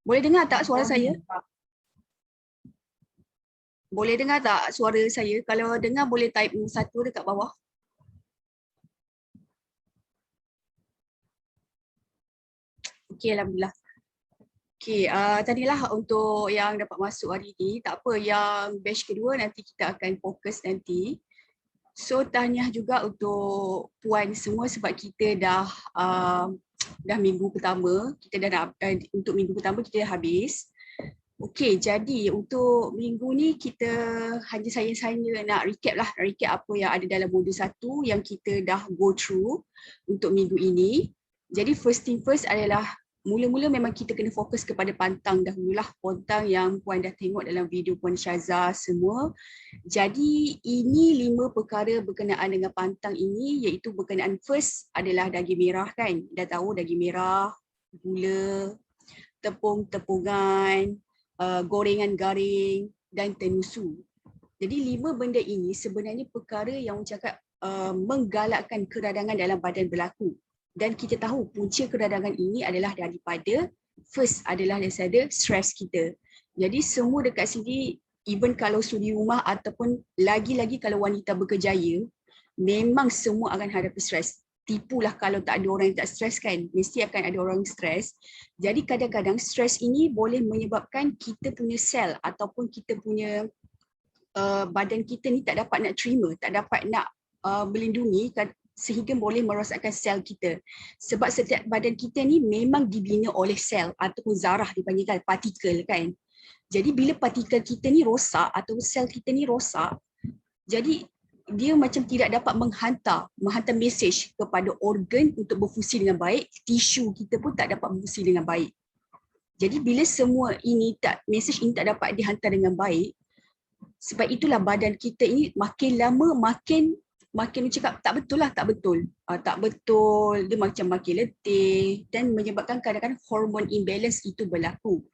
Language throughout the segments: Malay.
Boleh dengar tak suara saya? Boleh dengar tak suara saya? Kalau dengar boleh type 1 dekat bawah. Okey, alhamdulillah. Okey, tadilah untuk yang dapat masuk hari ni, tak apa, yang batch kedua nanti kita akan fokus nanti. So tahniah juga untuk puan semua sebab kita dah minggu pertama, kita dah nak, untuk minggu pertama kita dah habis. Okey, jadi untuk minggu ni kita hanya saya nak recap apa yang ada dalam modul 1 yang kita dah go through untuk minggu ini. Jadi first thing first adalah mula-mula memang kita kena fokus kepada pantang dahululah, pantang yang puan dah tengok dalam video puan Syaza semua. Jadi ini 5 perkara berkenaan dengan pantang ini, iaitu berkenaan first adalah daging merah kan. Dah tahu daging merah, gula, tepung-tepungan, gorengan garing dan tenusu. Jadi 5 benda ini sebenarnya perkara yang cakap menggalakkan keradangan dalam badan berlaku. Dan kita tahu punca keradangan ini adalah daripada first adalah daripada stres kita. Jadi semua dekat sini, even kalau suri rumah ataupun lagi-lagi kalau wanita berkejaya, memang semua akan hadapi stres. Tipulah kalau tak ada orang yang tak stres kan, mesti akan ada orang stres. Jadi kadang-kadang stres ini boleh menyebabkan kita punya sel ataupun kita punya badan kita ni tak dapat nak terima, tak dapat nak melindungi sehingga boleh merosakkan sel kita. Sebab setiap badan kita ni memang dibina oleh sel ataupun zarah dipanggilkan partikel kan. Jadi bila partikel kita ni rosak atau sel kita ni rosak, jadi dia macam tidak dapat menghantar mesej kepada organ untuk berfungsi dengan baik, tisu kita pun tak dapat berfungsi dengan baik. Jadi bila semua ini mesej ini tak dapat dihantar dengan baik, sebab itulah badan kita ini makin lama makin cakap tak betul, dia macam makin letih dan menyebabkan kadang-kadang hormon imbalance itu berlaku.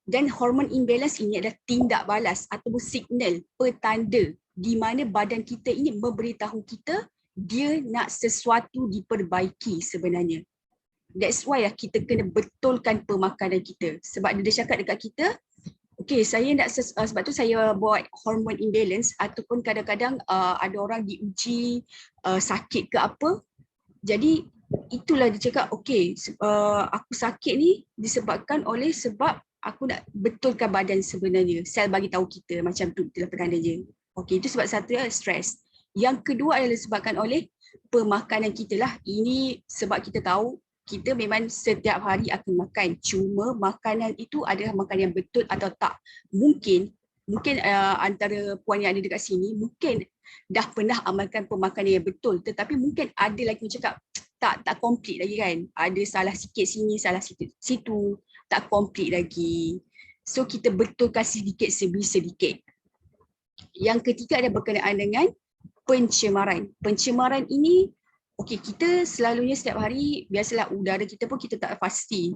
Dan hormon imbalance ini adalah tindak balas atau signal, petanda di mana badan kita ini memberitahu kita dia nak sesuatu diperbaiki sebenarnya. That's why kita kena betulkan pemakanan kita. Sebab dia cakap dekat kita, okey, saya nak sebab tu saya buat hormon imbalance ataupun kadang-kadang ada orang diuji sakit ke apa. Jadi itulah dia cakap, okey, aku sakit ni disebabkan oleh sebab aku nak betulkan badan sebenarnya. Sel bagi tahu kita macam tu, itulah petanda dia. Okey, itu sebab satu stres. Yang kedua adalah disebabkan oleh pemakanan kita lah. Ini sebab kita tahu kita memang setiap hari akan makan. Cuma makanan itu adalah makanan yang betul atau tak. Mungkin antara puan yang ada dekat sini mungkin dah pernah amalkan pemakanan yang betul, tetapi mungkin ada lagi yang cakap tak komplit lagi kan. Ada salah sikit sini, salah sikit situ, tak komplit lagi. So kita betulkan sedikit demi sedikit. Yang ketiga ada berkenaan dengan pencemaran. Pencemaran ini, okey, kita selalunya setiap hari, biasalah udara kita pun kita tak pasti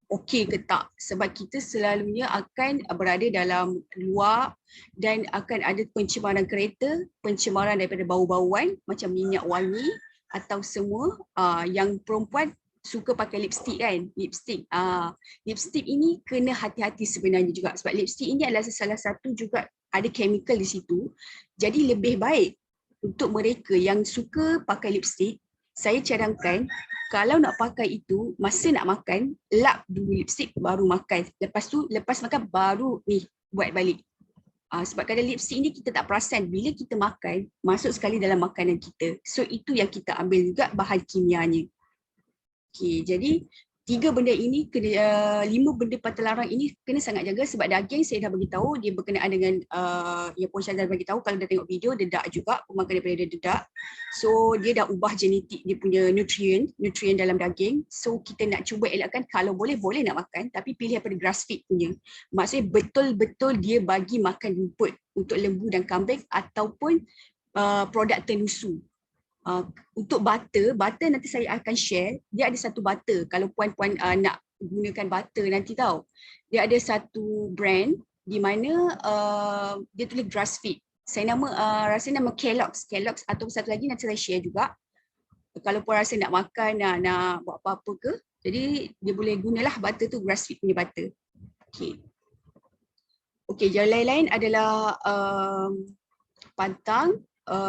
okey ke tak. Sebab kita selalunya akan berada dalam luar dan akan ada pencemaran kereta, pencemaran daripada bau-bauan macam minyak wangi atau semua. Yang perempuan suka pakai lipstick kan, lipstick ini kena hati-hati sebenarnya juga sebab lipstick ini adalah salah satu juga ada chemical di situ. Jadi lebih baik untuk mereka yang suka pakai lipstick, saya cadangkan kalau nak pakai itu, masa nak makan, lap dulu lipstick baru makan. Lepas tu, lepas makan baru ni buat balik. Sebab kadang lipstick ni kita tak perasan bila kita makan, masuk sekali dalam makanan kita. So itu yang kita ambil juga bahan kimianya. Okey, jadi 3 benda ini, 5 benda terlarang ini kena sangat jaga sebab daging saya dah beritahu dia berkenaan dengan yang Puan Syazal beritahu kalau dah tengok video dedak juga, pemakanan daripada dedak. So dia dah ubah genetik dia punya nutrien dalam daging. So kita nak cuba elakkan kalau boleh nak makan tapi pilih daripada grass feed punya. Maksudnya betul-betul dia bagi makan rumput untuk lembu dan kambing ataupun produk tenusu. Untuk butter nanti saya akan share, dia ada satu butter kalau puan-puan nak gunakan butter nanti tahu. Dia ada satu brand di mana dia tulis grass feed. Saya rasa nama Kellogg's atau satu lagi nanti saya share juga. Kalau puan rasa nak makan, nak buat apa-apa ke, Jadi dia boleh gunalah butter tu grass-fed punya butter. Okey. Okey, yang lain-lain adalah pantang,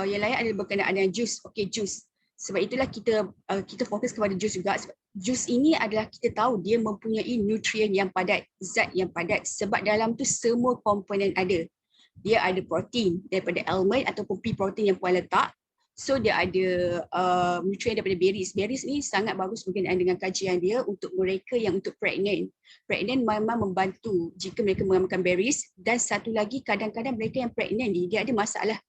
yang lain adalah berkenaan dengan jus. Okey, jus. Sebab itulah kita fokus kepada jus juga. Sebab jus ini adalah kita tahu dia mempunyai nutrien yang padat, zat yang padat sebab dalam tu semua komponen ada. Dia ada protein daripada almond ataupun pea protein yang puan letak. So dia ada nutrien daripada berries. Berries ni sangat bagus berkenaan dengan kajian dia untuk mereka yang untuk pregnant. Pregnant memang membantu jika mereka mengamalkan berries. Dan satu lagi kadang-kadang mereka yang pregnant ni dia ada masalah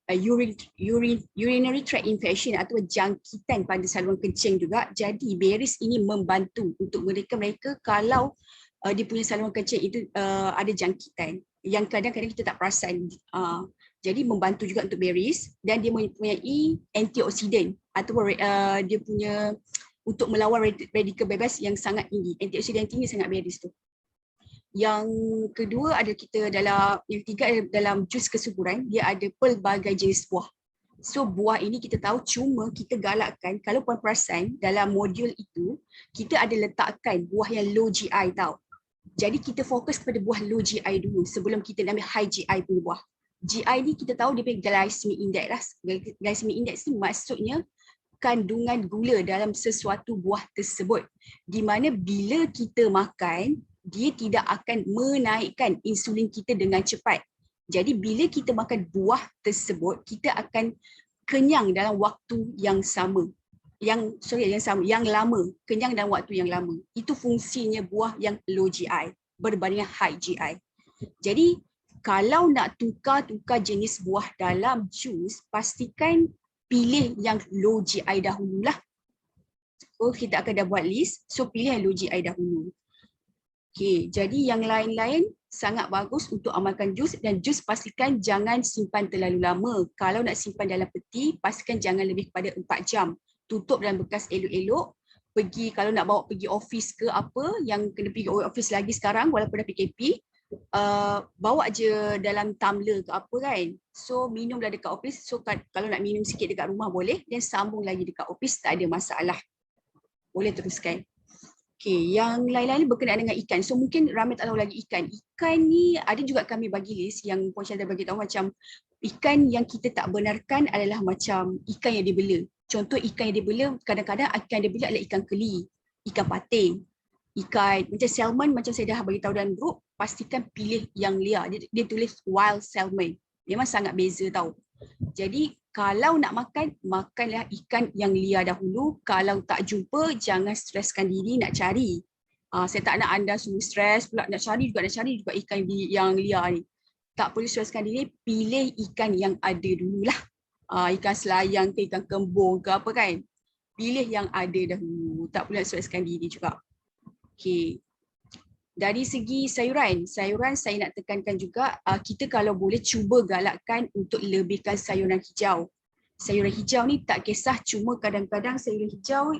urinary tract infection atau jangkitan pada saluran kencing juga. Jadi berries ini membantu untuk mereka kalau dia punya saluran kencing itu ada jangkitan yang kadang-kadang kita tak perasan. Jadi membantu juga untuk berries dan dia mempunyai antioksidan ataupun dia punya untuk melawan radikal bebas yang sangat tinggi. Antioksidan tinggi sangat berries tu. Yang kedua ada kita yang ketiga dalam jus kesuburan, dia ada pelbagai jenis buah. So buah ini kita tahu cuma kita galakkan, kalau puan perasan dalam modul itu, kita ada letakkan buah yang low GI tau. Jadi kita fokus pada buah low GI dulu sebelum kita ambil high GI punya buah. GI ni kita tahu dia punya glycemic index lah. Glycemic index ni maksudnya kandungan gula dalam sesuatu buah tersebut. Di mana bila kita makan, dia tidak akan menaikkan insulin kita dengan cepat. Jadi bila kita makan buah tersebut, kita akan kenyang dalam waktu yang sama. Yang lama, kenyang dalam waktu yang lama. Itu fungsinya buah yang low GI berbanding high GI. Jadi kalau nak tukar jenis buah dalam jus, pastikan pilih yang low GI dahululah. So kita akan dah buat list, so pilih yang low GI dahulu. Okey, jadi yang lain-lain sangat bagus untuk amalkan jus dan jus pastikan jangan simpan terlalu lama. Kalau nak simpan dalam peti, pastikan jangan lebih kepada 4 jam. Tutup dalam bekas elok-elok. Kalau nak bawa pergi office ke apa, yang kena pergi office lagi sekarang walaupun dah PKP, bawa je dalam tumbler ke apa kan. So minumlah dekat office. So kalau nak minum sikit dekat rumah boleh dan sambung lagi dekat office, tak ada masalah. Boleh teruskan. Okay, yang lain-lain berkenaan dengan ikan. So mungkin ramai tak tahu lagi ikan. Ikan ni ada juga kami bagi list yang Puan Syahda bagi tahu macam ikan yang kita tak benarkan adalah macam ikan yang dibela. Contoh ikan yang dibela, kadang-kadang ikan yang dibela adalah ikan keli, ikan pating, ikan macam salmon macam saya dah bagi tahu dalam group, pastikan pilih yang liar. Dia tulis wild salmon. Memang sangat beza tau. Jadi kalau nak makan, makanlah ikan yang liar dahulu. Kalau tak jumpa, jangan streskan diri nak cari. Saya tak nak anda suruh stres pula nak cari juga ikan yang liar ni. Tak perlu streskan diri, pilih ikan yang ada dululah. Ikan selayang ke ikan kembung ke apa kan. Pilih yang ada dahulu. Tak perlu streskan diri juga. Okey. Dari segi sayuran saya nak tekankan juga kita kalau boleh cuba galakkan untuk lebihkan sayuran hijau. Sayuran hijau ni tak kisah cuma kadang-kadang sayuran hijau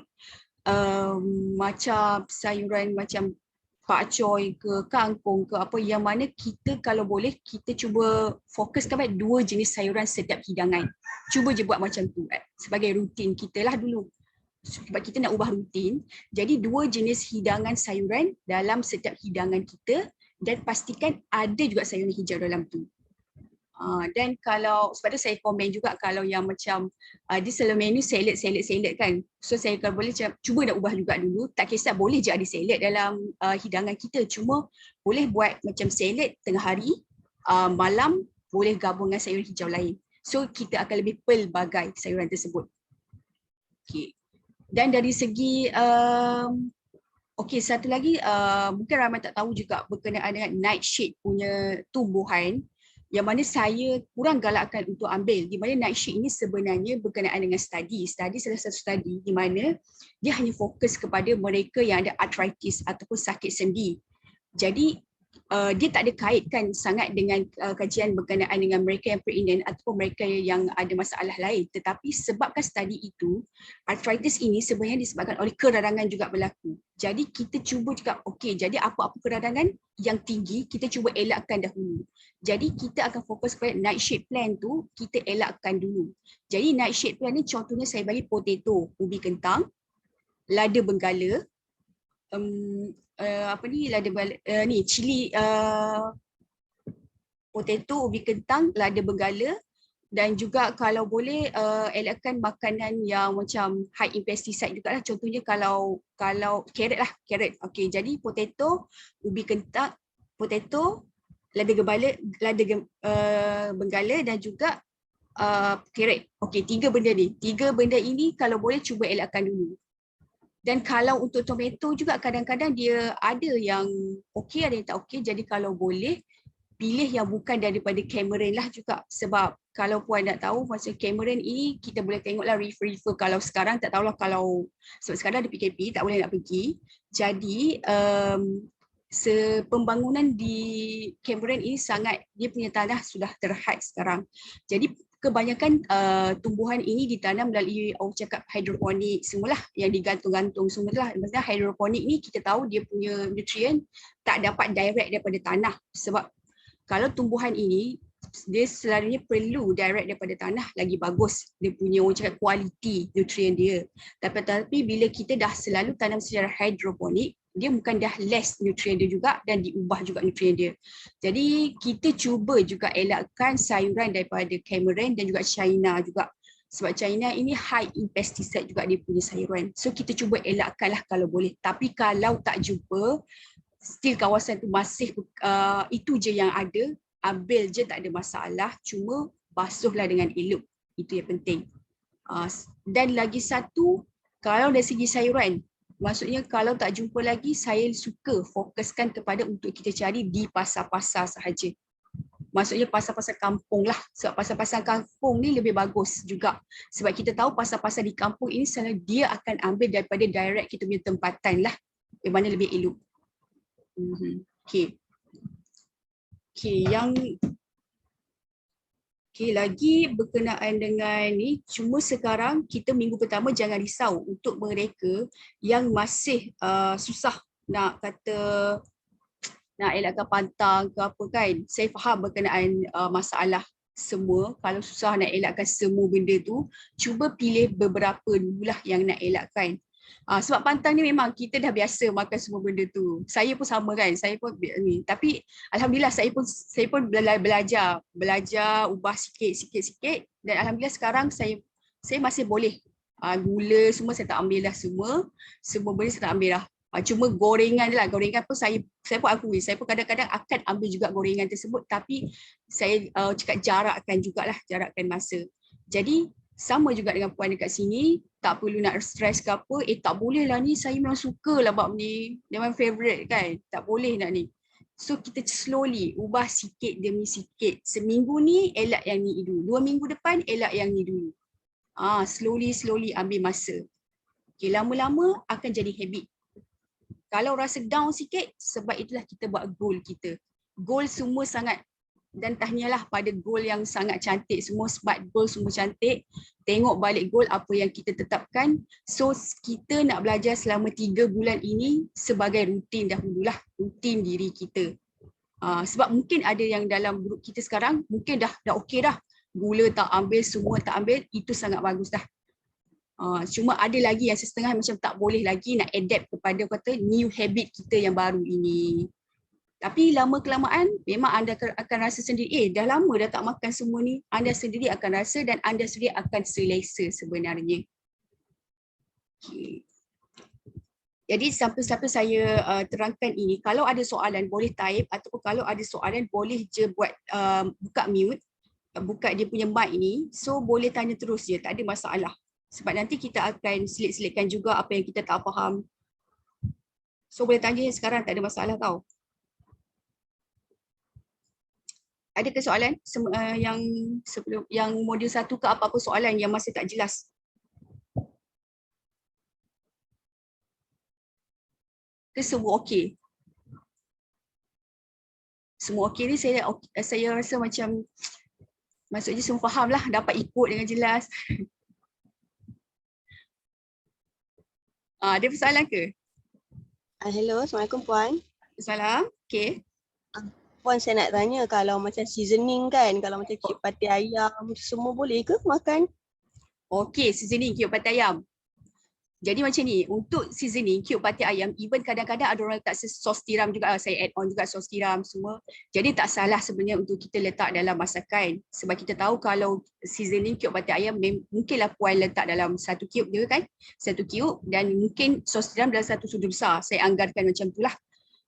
macam sayuran macam pakcoy ke kangkung ke apa yang mana kita kalau boleh kita cuba fokuskan pada 2 jenis sayuran setiap hidangan. Cuba je buat macam tu sebagai rutin kita lah dulu. Sebab kita nak ubah rutin, jadi 2 jenis hidangan sayuran dalam setiap hidangan kita dan pastikan ada juga sayuran hijau dalam tu. Dan kalau, sebab tu saya komen juga kalau yang macam dia selalu menu salad kan. So saya kalau boleh cuba nak ubah juga dulu, tak kisah boleh je ada salad dalam hidangan kita, cuma boleh buat macam salad tengah hari, malam boleh gabung dengan sayuran hijau lain. So kita akan lebih pelbagai sayuran tersebut. Okay. Dan dari segi okey, satu lagi mungkin ramai tak tahu juga berkenaan dengan nightshade punya tumbuhan yang mana saya kurang galakkan untuk ambil, di mana nightshade ini sebenarnya berkenaan dengan study salah satu study di mana dia hanya fokus kepada mereka yang ada arthritis ataupun sakit sendi. Jadi dia tak ada kaitkan sangat dengan kajian berkenaan dengan mereka yang pregnant ataupun mereka yang ada masalah lain. Tetapi sebabkan study itu, arthritis ini sebenarnya disebabkan oleh keradangan juga berlaku. Jadi kita cuba juga, okey, jadi apa-apa keradangan yang tinggi, kita cuba elakkan dahulu. Jadi kita akan fokus pada nightshade plant tu, kita elakkan dulu. Jadi nightshade plant ni contohnya saya bagi potato, ubi kentang, lada benggala, apa ni, lada ni cili potato, ubi kentang, lada benggala, dan juga kalau boleh elakkan makanan yang macam high in pesticide juga lah. Contohnya kalau carrot lah, carrot. Okey, jadi potato, ubi kentang, potato, benggala dan juga carrot. Okey, 3 benda ni. 3 benda ini kalau boleh cuba elakkan dulu. Dan kalau untuk tomato juga kadang-kadang dia ada yang okey, ada yang tak okey. Jadi kalau boleh pilih yang bukan daripada Cameron lah juga, sebab kalau puan nak tahu macam Cameron ini kita boleh tengoklah refer kalau sekarang tak tahulah, kalau sebab sekarang ada PKP tak boleh nak pergi. Jadi pembangunan di Cameron ini sangat, dia punya tanah sudah terhad sekarang. Jadi kebanyakan tumbuhan ini ditanam melalui orang cakap hidroponik semualah, yang digantung-gantung semualah. Maksudnya hidroponik ni kita tahu dia punya nutrien tak dapat direct daripada tanah, sebab kalau tumbuhan ini dia selalunya perlu direct daripada tanah lagi bagus dia punya orang cakap kualiti nutrien dia. Tapi bila kita dah selalu tanam secara hidroponik, dia bukan dah less nutrien dia juga dan diubah juga nutrien dia. Jadi kita cuba juga elakkan sayuran daripada Cameron dan juga China juga. Sebab China ini high in pesticide juga dia punya sayuran. So kita cuba elakkanlah kalau boleh. Tapi kalau tak jumpa, still kawasan tu masih itu je yang ada, ambil je, tak ada masalah, cuma basuhlah dengan elok, itu yang penting. Dan lagi satu, kalau dari segi sayuran, maksudnya kalau tak jumpa lagi, saya suka fokuskan kepada untuk kita cari di pasar-pasar sahaja. Maksudnya pasar-pasar kampung lah, sebab pasar-pasar kampung ni lebih bagus juga, sebab kita tahu pasar-pasar di kampung ini selalu dia akan ambil daripada direct kita punya tempatan lah, yang mana lebih elok. Okay, lagi berkenaan dengan ni, cuma sekarang kita minggu pertama jangan risau untuk mereka yang masih susah nak kata nak elakkan pantang ke apa kan. Saya faham berkenaan masalah semua. Kalau susah nak elakkan semua benda tu, cuba pilih beberapa dululah yang nak elakkan. Sebab pantang ni memang kita dah biasa makan semua benda tu. Saya pun sama kan, saya pun ni. Tapi alhamdulillah saya pun belajar ubah sikit dan alhamdulillah sekarang saya masih boleh. Gula semua saya tak ambil dah semua benda saya tak ambil dah. Cuma gorengan je lah, gorengan pun saya pun akui, saya pun kadang-kadang akan ambil juga gorengan tersebut, tapi saya cakap jarakkan masa. Jadi sama juga dengan puan dekat sini, tak perlu nak stres ke apa, tak boleh lah ni, saya memang suka lah bab ni, memang favourite kan, tak boleh nak ni. So kita slowly ubah sikit demi sikit. Seminggu ni elak yang ni dulu, 2 minggu depan elak yang ni dulu. Slowly ambil masa. Okay, lama-lama akan jadi habit. Kalau rasa down sikit, sebab itulah kita buat goal kita. Goal semua sangat, dan tahniahlah pada goal yang sangat cantik semua, smart goal semua cantik. Tengok balik goal apa yang kita tetapkan. So kita nak belajar selama 3 bulan ini sebagai rutin dahululah, rutin diri kita. Sebab mungkin ada yang dalam grup kita sekarang mungkin dah okey dah, gula tak ambil, semua tak ambil, itu sangat bagus dah. Cuma ada lagi yang setengah macam tak boleh lagi nak adapt kepada kata new habit kita yang baru ini. Tapi lama kelamaan memang anda akan rasa sendiri, dah lama dah tak makan semua ni, anda sendiri akan rasa dan anda sendiri akan selesa sebenarnya. Okay. Jadi sampai saya terangkan ini, kalau ada soalan boleh type, ataupun kalau ada soalan boleh je buat buka mute, buka dia punya mic ni, so boleh tanya terus je, tak ada masalah. Sebab nanti kita akan selit-selitkan juga apa yang kita tak faham. So boleh tanya sekarang, tak ada masalah tau. Ada ke soalan yang sebelum yang modul 1 ke apa-apa soalan yang masih tak jelas? Ke semua okey? Semua okey ni saya rasa macam maksudnya semua faham lah, dapat ikut dengan jelas. Ada persoalan ke? Hello, Assalamualaikum Puan. Salam, okey. Puan, saya nak tanya kalau macam seasoning kan, kalau macam cik pati ayam, semua boleh ke makan? Okey, seasoning cik pati ayam. Jadi macam ni, untuk seasoning cube pati ayam, even kadang-kadang ada orang letak sos tiram juga, saya add on juga sos tiram semua. Jadi tak salah sebenarnya untuk kita letak dalam masakan. Sebab kita tahu kalau seasoning cube pati ayam, mungkinlah puan letak dalam satu cube je kan. Satu cube dan mungkin sos tiram dalam satu sudu besar. Saya anggarkan macam itulah.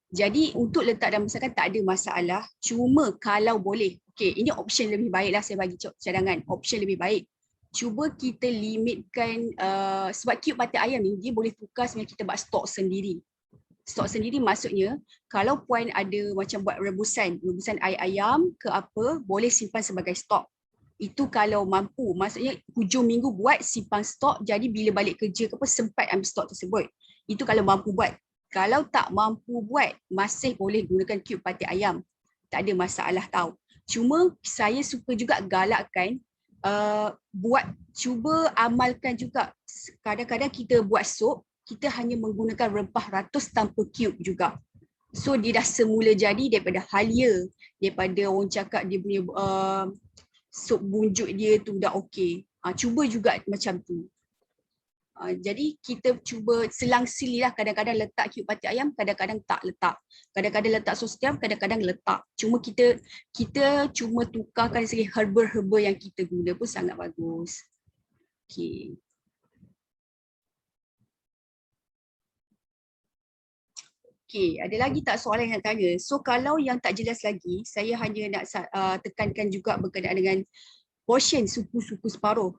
Jadi untuk letak dalam masakan tak ada masalah. Cuma kalau boleh, okay, ini option lebih baik lah, saya bagi cadangan. Option lebih baik. Cuba kita limitkan, sebab cube pati ayam ni dia boleh tukar sebenarnya kita buat stok sendiri. Stok sendiri maksudnya kalau puan ada macam buat rebusan air ayam ke apa, boleh simpan sebagai stok. Itu kalau mampu, maksudnya hujung minggu buat simpan stok, jadi bila balik kerja ke apa sempat ambil stok tersebut. Itu kalau mampu buat. Kalau tak mampu buat, masih boleh gunakan cube pati ayam. Tak ada masalah tau. Cuma saya suka juga galakkan cuba amalkan juga. Kadang-kadang kita buat sup, kita hanya menggunakan rempah ratus tanpa cube juga. So dia dah semula jadi daripada halia, daripada orang cakap dia punya sup bunjuk dia tu dah okey. Cuba juga macam tu. Jadi kita cuba selang-sililah, kadang-kadang letak cube pati ayam, kadang-kadang tak letak. Kadang-kadang letak sos tiram, kadang-kadang letak. Cuma kita cuma tukarkan segi herba-herba yang kita guna pun sangat bagus. Okey. Okey, ada lagi tak soalan yang nak tanya? So kalau yang tak jelas lagi, saya hanya nak tekankan juga berkenaan dengan portion suku-suku separuh.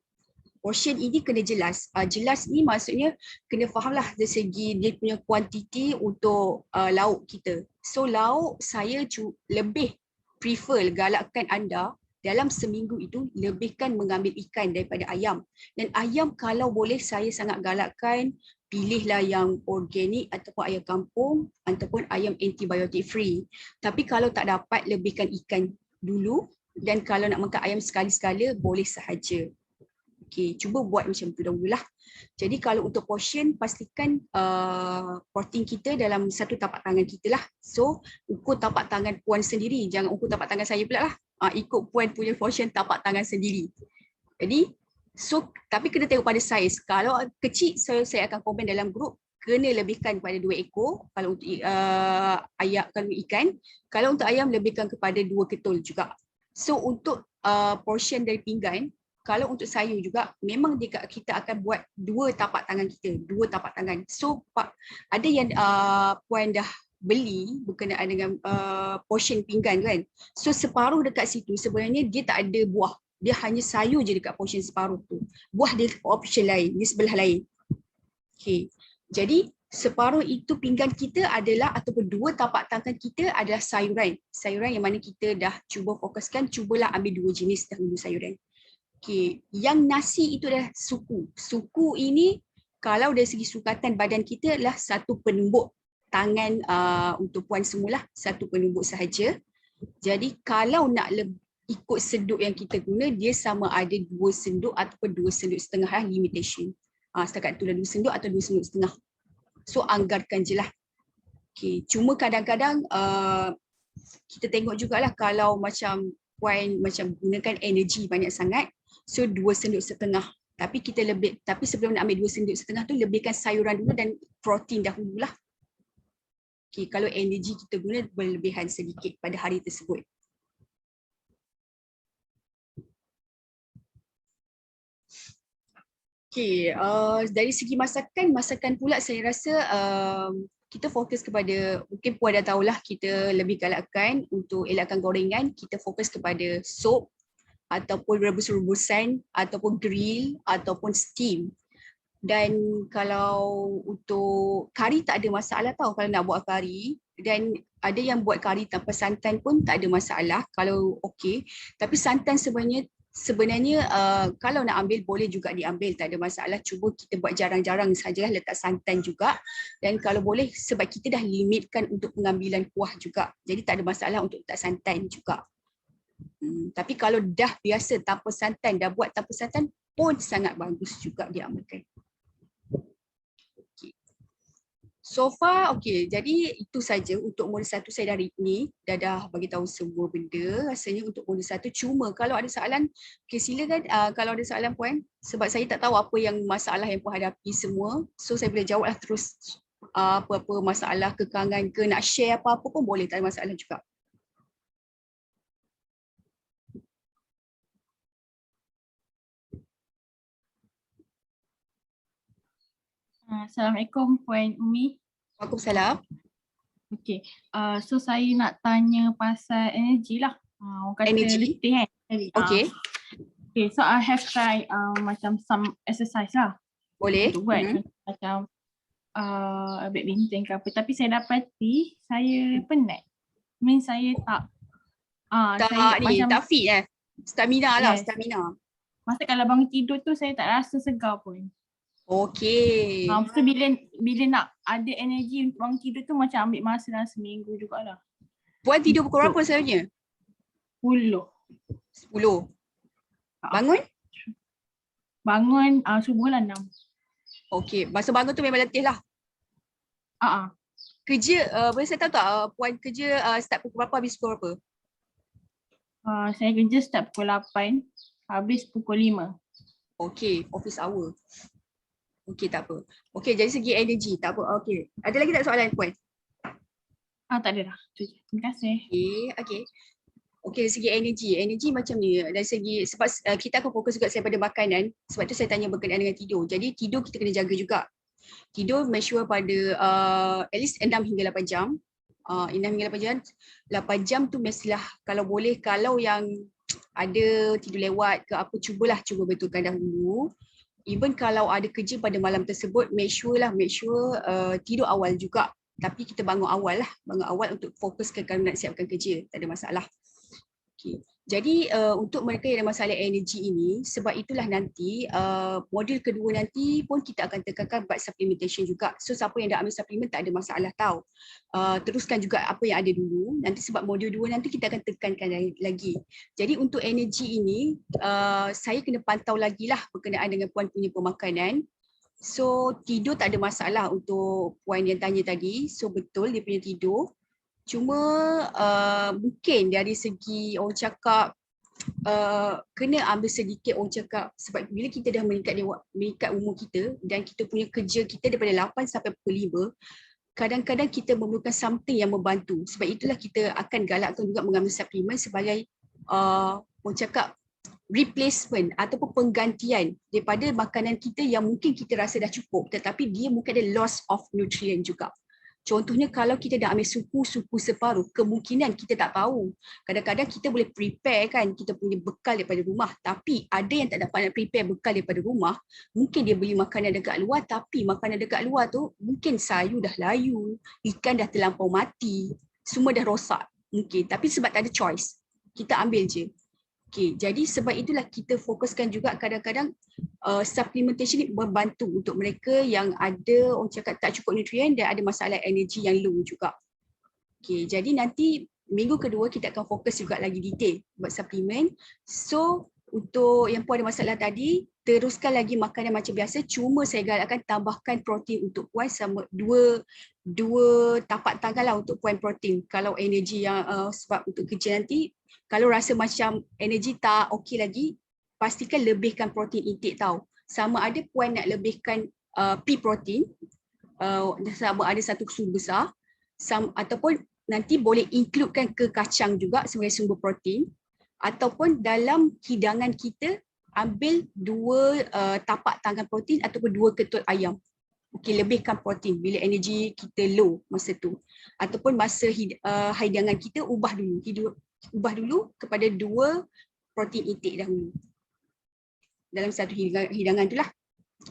Portion ini kena jelas. Jelas ni maksudnya kena fahamlah dari segi dia punya kuantiti untuk lauk kita. So lauk saya lebih prefer galakkan anda dalam seminggu itu lebihkan mengambil ikan daripada ayam. Dan ayam kalau boleh saya sangat galakkan pilihlah yang organik ataupun ayam kampung ataupun ayam antibiotik free. Tapi kalau tak dapat lebihkan ikan dulu, dan kalau nak makan ayam sekali-sekala boleh sahaja. Okey, cuba buat macam tu dahululah. Jadi kalau untuk portion, pastikan protein kita dalam satu tapak tangan kita lah. So, ukur tapak tangan puan sendiri. Jangan ukur tapak tangan saya pula lah. Ikut puan punya portion tapak tangan sendiri. Jadi, tapi kena tengok pada saiz. Kalau kecil, saya akan komen dalam grup, kena lebihkan kepada 2 ekor. Kalau untuk ayam, kalau ikan. Kalau untuk ayam, lebihkan kepada 2 ketul juga. So, untuk portion dari pinggan, kalau untuk sayur juga, memang kita akan buat 2 tapak tangan kita, 2 tapak tangan. So ada yang puan dah beli berkenaan dengan portion pinggan kan. So separuh dekat situ sebenarnya dia tak ada buah. Dia hanya sayur je dekat portion separuh tu. Buah dia option lain, di sebelah lain. Okay. Jadi separuh itu pinggan kita adalah ataupun 2 tapak tangan kita adalah sayuran. Sayuran yang mana kita dah cuba fokuskan, cubalah ambil 2 jenis dahulu sayuran. Okay. Yang nasi itu adalah suku. Suku ini kalau dari segi sukatan badan kita adalah satu penumbuk tangan untuk puan semula, satu penumbuk sahaja. Jadi kalau nak ikut senduk yang kita guna, dia sama ada 2 senduk ataupun 2 senduk setengah lah limitation. Setakat itulah 2 senduk atau 2 senduk setengah. So anggarkan je lah. Okay. Cuma kadang-kadang kita tengok jugalah kalau macam puan macam gunakan energi banyak sangat, so 2 senduk setengah. Tapi sebelum nak ambil 2 senduk setengah tu, lebihkan sayuran dulu dan protein dahululah. Okay, kalau energi kita guna berlebihan sedikit pada hari tersebut. Okay, dari segi masakan pula saya rasa kita fokus kepada, mungkin puan dah tahulah kita lebih galakkan untuk elakkan gorengan, kita fokus kepada sup ataupun rebus-rebusan ataupun grill ataupun steam. Dan kalau untuk kari tak ada masalah tau kalau nak buat kari, dan ada yang buat kari tanpa santan pun tak ada masalah kalau okey. Tapi santan sebenarnya kalau nak ambil boleh juga diambil, tak ada masalah. Cuba kita buat jarang-jarang sajalah letak santan juga. Dan kalau boleh, sebab kita dah limitkan untuk pengambilan kuah juga, jadi tak ada masalah untuk letak santan juga. Tapi kalau dah biasa tanpa santan, dah buat tanpa santan pun sangat bagus juga diamalkan. Okay. So far, okay. Jadi itu saja untuk modul 1 saya dari ni. Dah bagi tahu semua benda rasanya untuk modul 1. Cuma kalau ada soalan, okay, silakan kalau ada soalan puan. Sebab saya tak tahu apa yang masalah yang puan hadapi semua. So saya boleh jawablah terus apa-apa masalah, kekangan ke, nak share apa-apa pun boleh, tak ada masalah juga. Assalamualaikum Puan Umi. Waalaikumsalam. Okey, so saya nak tanya pasal energi lah. Orang kata Energy? letih kan tadi. Okay, Okay, so I have tried macam some exercise lah boleh. untuk buat macam badminton ke apa. Tapi saya dapati saya penat. Saya tak saya Tak ni, macam tak fit Stamina lah, yes. stamina. Masa kalau bangun tidur tu saya tak rasa segar pun. Okay. So bila nak ada energi untuk bangun tidur tu macam ambil masa dalam seminggu jugalah. Puan tidur pukul berapa selalunya? 10. 10. Bangun? Bangun subuh lah 6. Okay, masa bangun tu memang letih lah. Kerja, boleh saya tahu tak puan kerja start pukul berapa, habis pukul berapa? Saya kerja start pukul 8, habis pukul 5. Okay, office hour. Okay, tak apa. Okay, jadi segi energi, tak apa. Okay, ada lagi tak soalan puan? Tak ada dah. Terima kasih. Okay. Okay, dari segi energi macam ni. Dari segi, sebab kita akan fokus juga daripada makanan, sebab tu saya tanya berkenaan dengan tidur. Jadi tidur kita kena jaga juga. Tidur make sure pada at least 6 hingga 8 jam. 6 hingga 8 jam. 8 jam tu mestilah kalau boleh, kalau yang ada tidur lewat ke apa, cuba betulkan dahulu. Even kalau ada kerja pada malam tersebut, make sure tidur awal juga. Tapi kita bangun awal untuk fokuskan kalau nak siapkan kerja, tak ada masalah. Okay. Jadi untuk mereka yang ada masalah energi ini, sebab itulah nanti modul kedua nanti pun kita akan tekankan bab supplementation juga. So siapa yang dah ambil suplemen tak ada masalah tau. Teruskan juga apa yang ada dulu. Nanti sebab modul 2 nanti kita akan tekankan lagi. Jadi untuk energi ini, saya kena pantau lagi lah berkenaan dengan puan punya pemakanan. So tidur tak ada masalah untuk puan yang tanya tadi. So betul dia punya tidur. Cuma mungkin dari segi orang cakap kena ambil sedikit orang cakap, sebab bila kita dah meningkat umur kita dan kita punya kerja kita daripada 8 sampai pukul 5, kadang-kadang kita memerlukan something yang membantu. Sebab itulah kita akan galakkan juga mengambil suplemen sebagai orang cakap replacement ataupun penggantian daripada makanan kita yang mungkin kita rasa dah cukup tetapi dia mungkin ada loss of nutrient juga. Contohnya kalau kita dah ambil supu separuh, kemungkinan kita tak tahu. Kadang-kadang kita boleh prepare kan, kita punya bekal daripada rumah. Tapi ada yang tak dapat nak prepare bekal daripada rumah, mungkin dia beli makanan dekat luar, tapi makanan dekat luar tu mungkin sayur dah layu, ikan dah terlampau mati, semua dah rosak mungkin. Tapi sebab tak ada choice, kita ambil je. Okay, jadi sebab itulah kita fokuskan juga kadang-kadang supplementation ni membantu untuk mereka yang ada orang cakap tak cukup nutrien dan ada masalah energi yang low juga. Okay, jadi nanti minggu kedua kita akan fokus juga lagi detail buat suplemen. So untuk yang puan ada masalah tadi, teruskan lagi makanan macam biasa, cuma saya galakkan tambahkan protein untuk puan sama dua tapak tangan lah untuk puan protein. Kalau energi yang sebab untuk kerja nanti, kalau rasa macam energi tak okey lagi, pastikan lebihkan protein intake tau. Sama ada puan nak lebihkan pea protein, sama ada satu sudu besar, ataupun nanti boleh includekan ke kacang juga sebagai sumber protein, ataupun dalam hidangan kita ambil 2 tapak tangan protein ataupun 2 ketul ayam. Okey, lebihkan protein bila energi kita low masa tu. Ataupun masa hidangan kita ubah dulu kepada 2 protein intake dahulu dalam satu hidangan tu lah.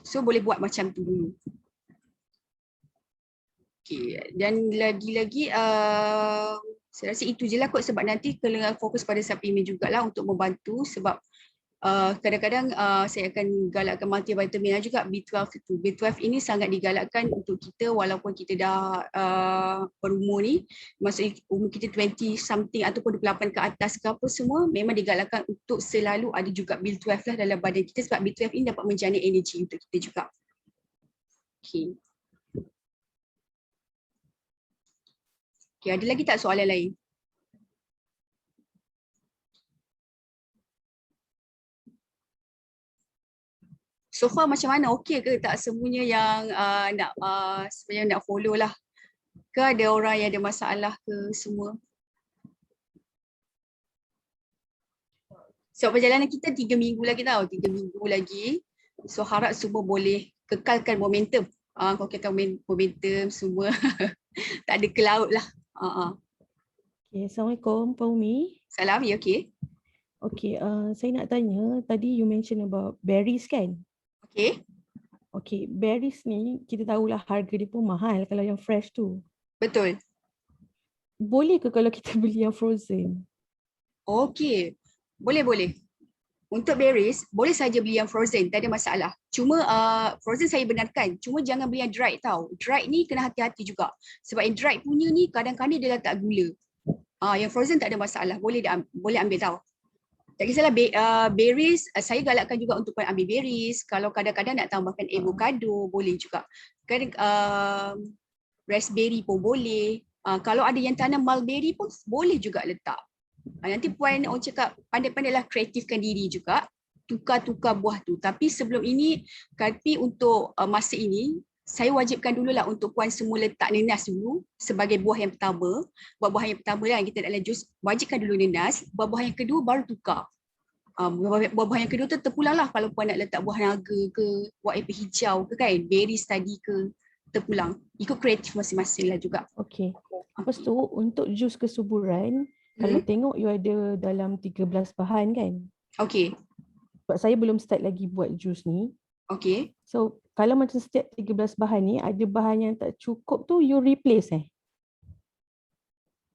So boleh buat macam tu dulu. Okay. Dan lagi-lagi saya rasa itu je lah kot, sebab nanti kena fokus pada suplemen jugalah untuk membantu, sebab kadang-kadang saya akan galakkan multivitamin juga, B12 itu. B12 ini sangat digalakkan untuk kita walaupun kita dah berumur ni, maksudnya umur kita 20 something ataupun 28 ke atas ke apa semua, memang digalakkan untuk selalu ada juga B12 lah dalam badan kita, sebab B12 ini dapat menjana energi untuk kita juga. Okay. Okay, ada lagi tak soalan lain? So far macam mana? Okey ke tak semuanya yang sebenarnya nak follow lah? Ke ada orang yang ada masalah ke semua? So perjalanan kita 3 minggu lagi tau, 3 minggu lagi. So harap semua boleh kekalkan momentum. Kekalkan momentum semua. Tak ada ke laut lah. Okay, Assalamualaikum Pak Umi. Salam, ya okey? Okay, saya nak tanya, tadi you mention about berries kan? Okey, Okay, berries ni kita tahulah harga dia pun mahal kalau yang fresh tu. betul. Boleh ke kalau kita beli yang frozen? Okey, boleh. Untuk berries, boleh saja beli yang frozen, tak ada masalah. Cuma frozen saya benarkan, cuma jangan beli yang dried tau. Dried ni kena hati-hati juga. Sebab yang dried punya ni kadang-kadang dia letak gula. Yang frozen tak ada masalah, boleh ambil tau. Tak kisahlah berries, saya galakkan juga untuk ambil berries. Kalau kadang-kadang nak tambahkan avocado, boleh juga. Kadang raspberry pun boleh. Kalau ada yang tanam mulberry pun boleh juga letak. Nanti puan orang cakap pandai-pandailah kreatifkan diri juga, tukar-tukar buah tu. Tapi sebelum ini, tapi untuk masa ini, saya wajibkan dululah untuk puan semua letak nenas dulu sebagai buah yang pertama. Buah-buah yang pertama lah yang kita nak lanjut, wajibkan dulu nenas. Buah-buah yang kedua baru tukar. Buah-buah yang kedua tu terpulanglah kalau puan nak letak buah naga ke, buah apel hijau ke kan, berries tadi ke, terpulang. Ikut kreatif masing-masing lah juga. Okay. Lepas tu untuk jus kesuburan, kalau tengok you ada dalam 13 bahan kan? Okay. Sebab saya belum start lagi buat jus ni. Okay. So kalau macam setiap 13 bahan ni ada bahan yang tak cukup tu you replace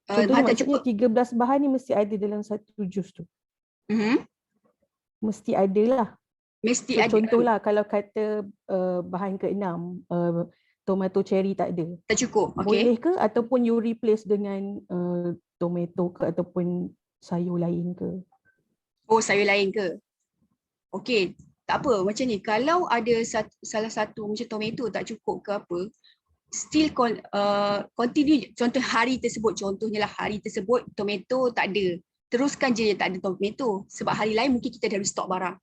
Contohnya maksudnya 13 bahan ni mesti ada dalam satu jus tu. Mesti ada lah. Mesti so, ada. Contohlah kalau kata bahan ke-6 tomato cherry tak ada. Tak cukup. Okay. Boleh ke ataupun you replace dengan tomato ke ataupun sayur lain ke? Oh, sayur lain ke? Okey, tak apa. Macam ni, kalau ada salah satu macam tomato tak cukup ke apa, still continue. Contoh hari tersebut, contohnya lah hari tersebut tomato tak ada. Teruskan je tak ada tomato. Sebab hari lain mungkin kita dah restock barang.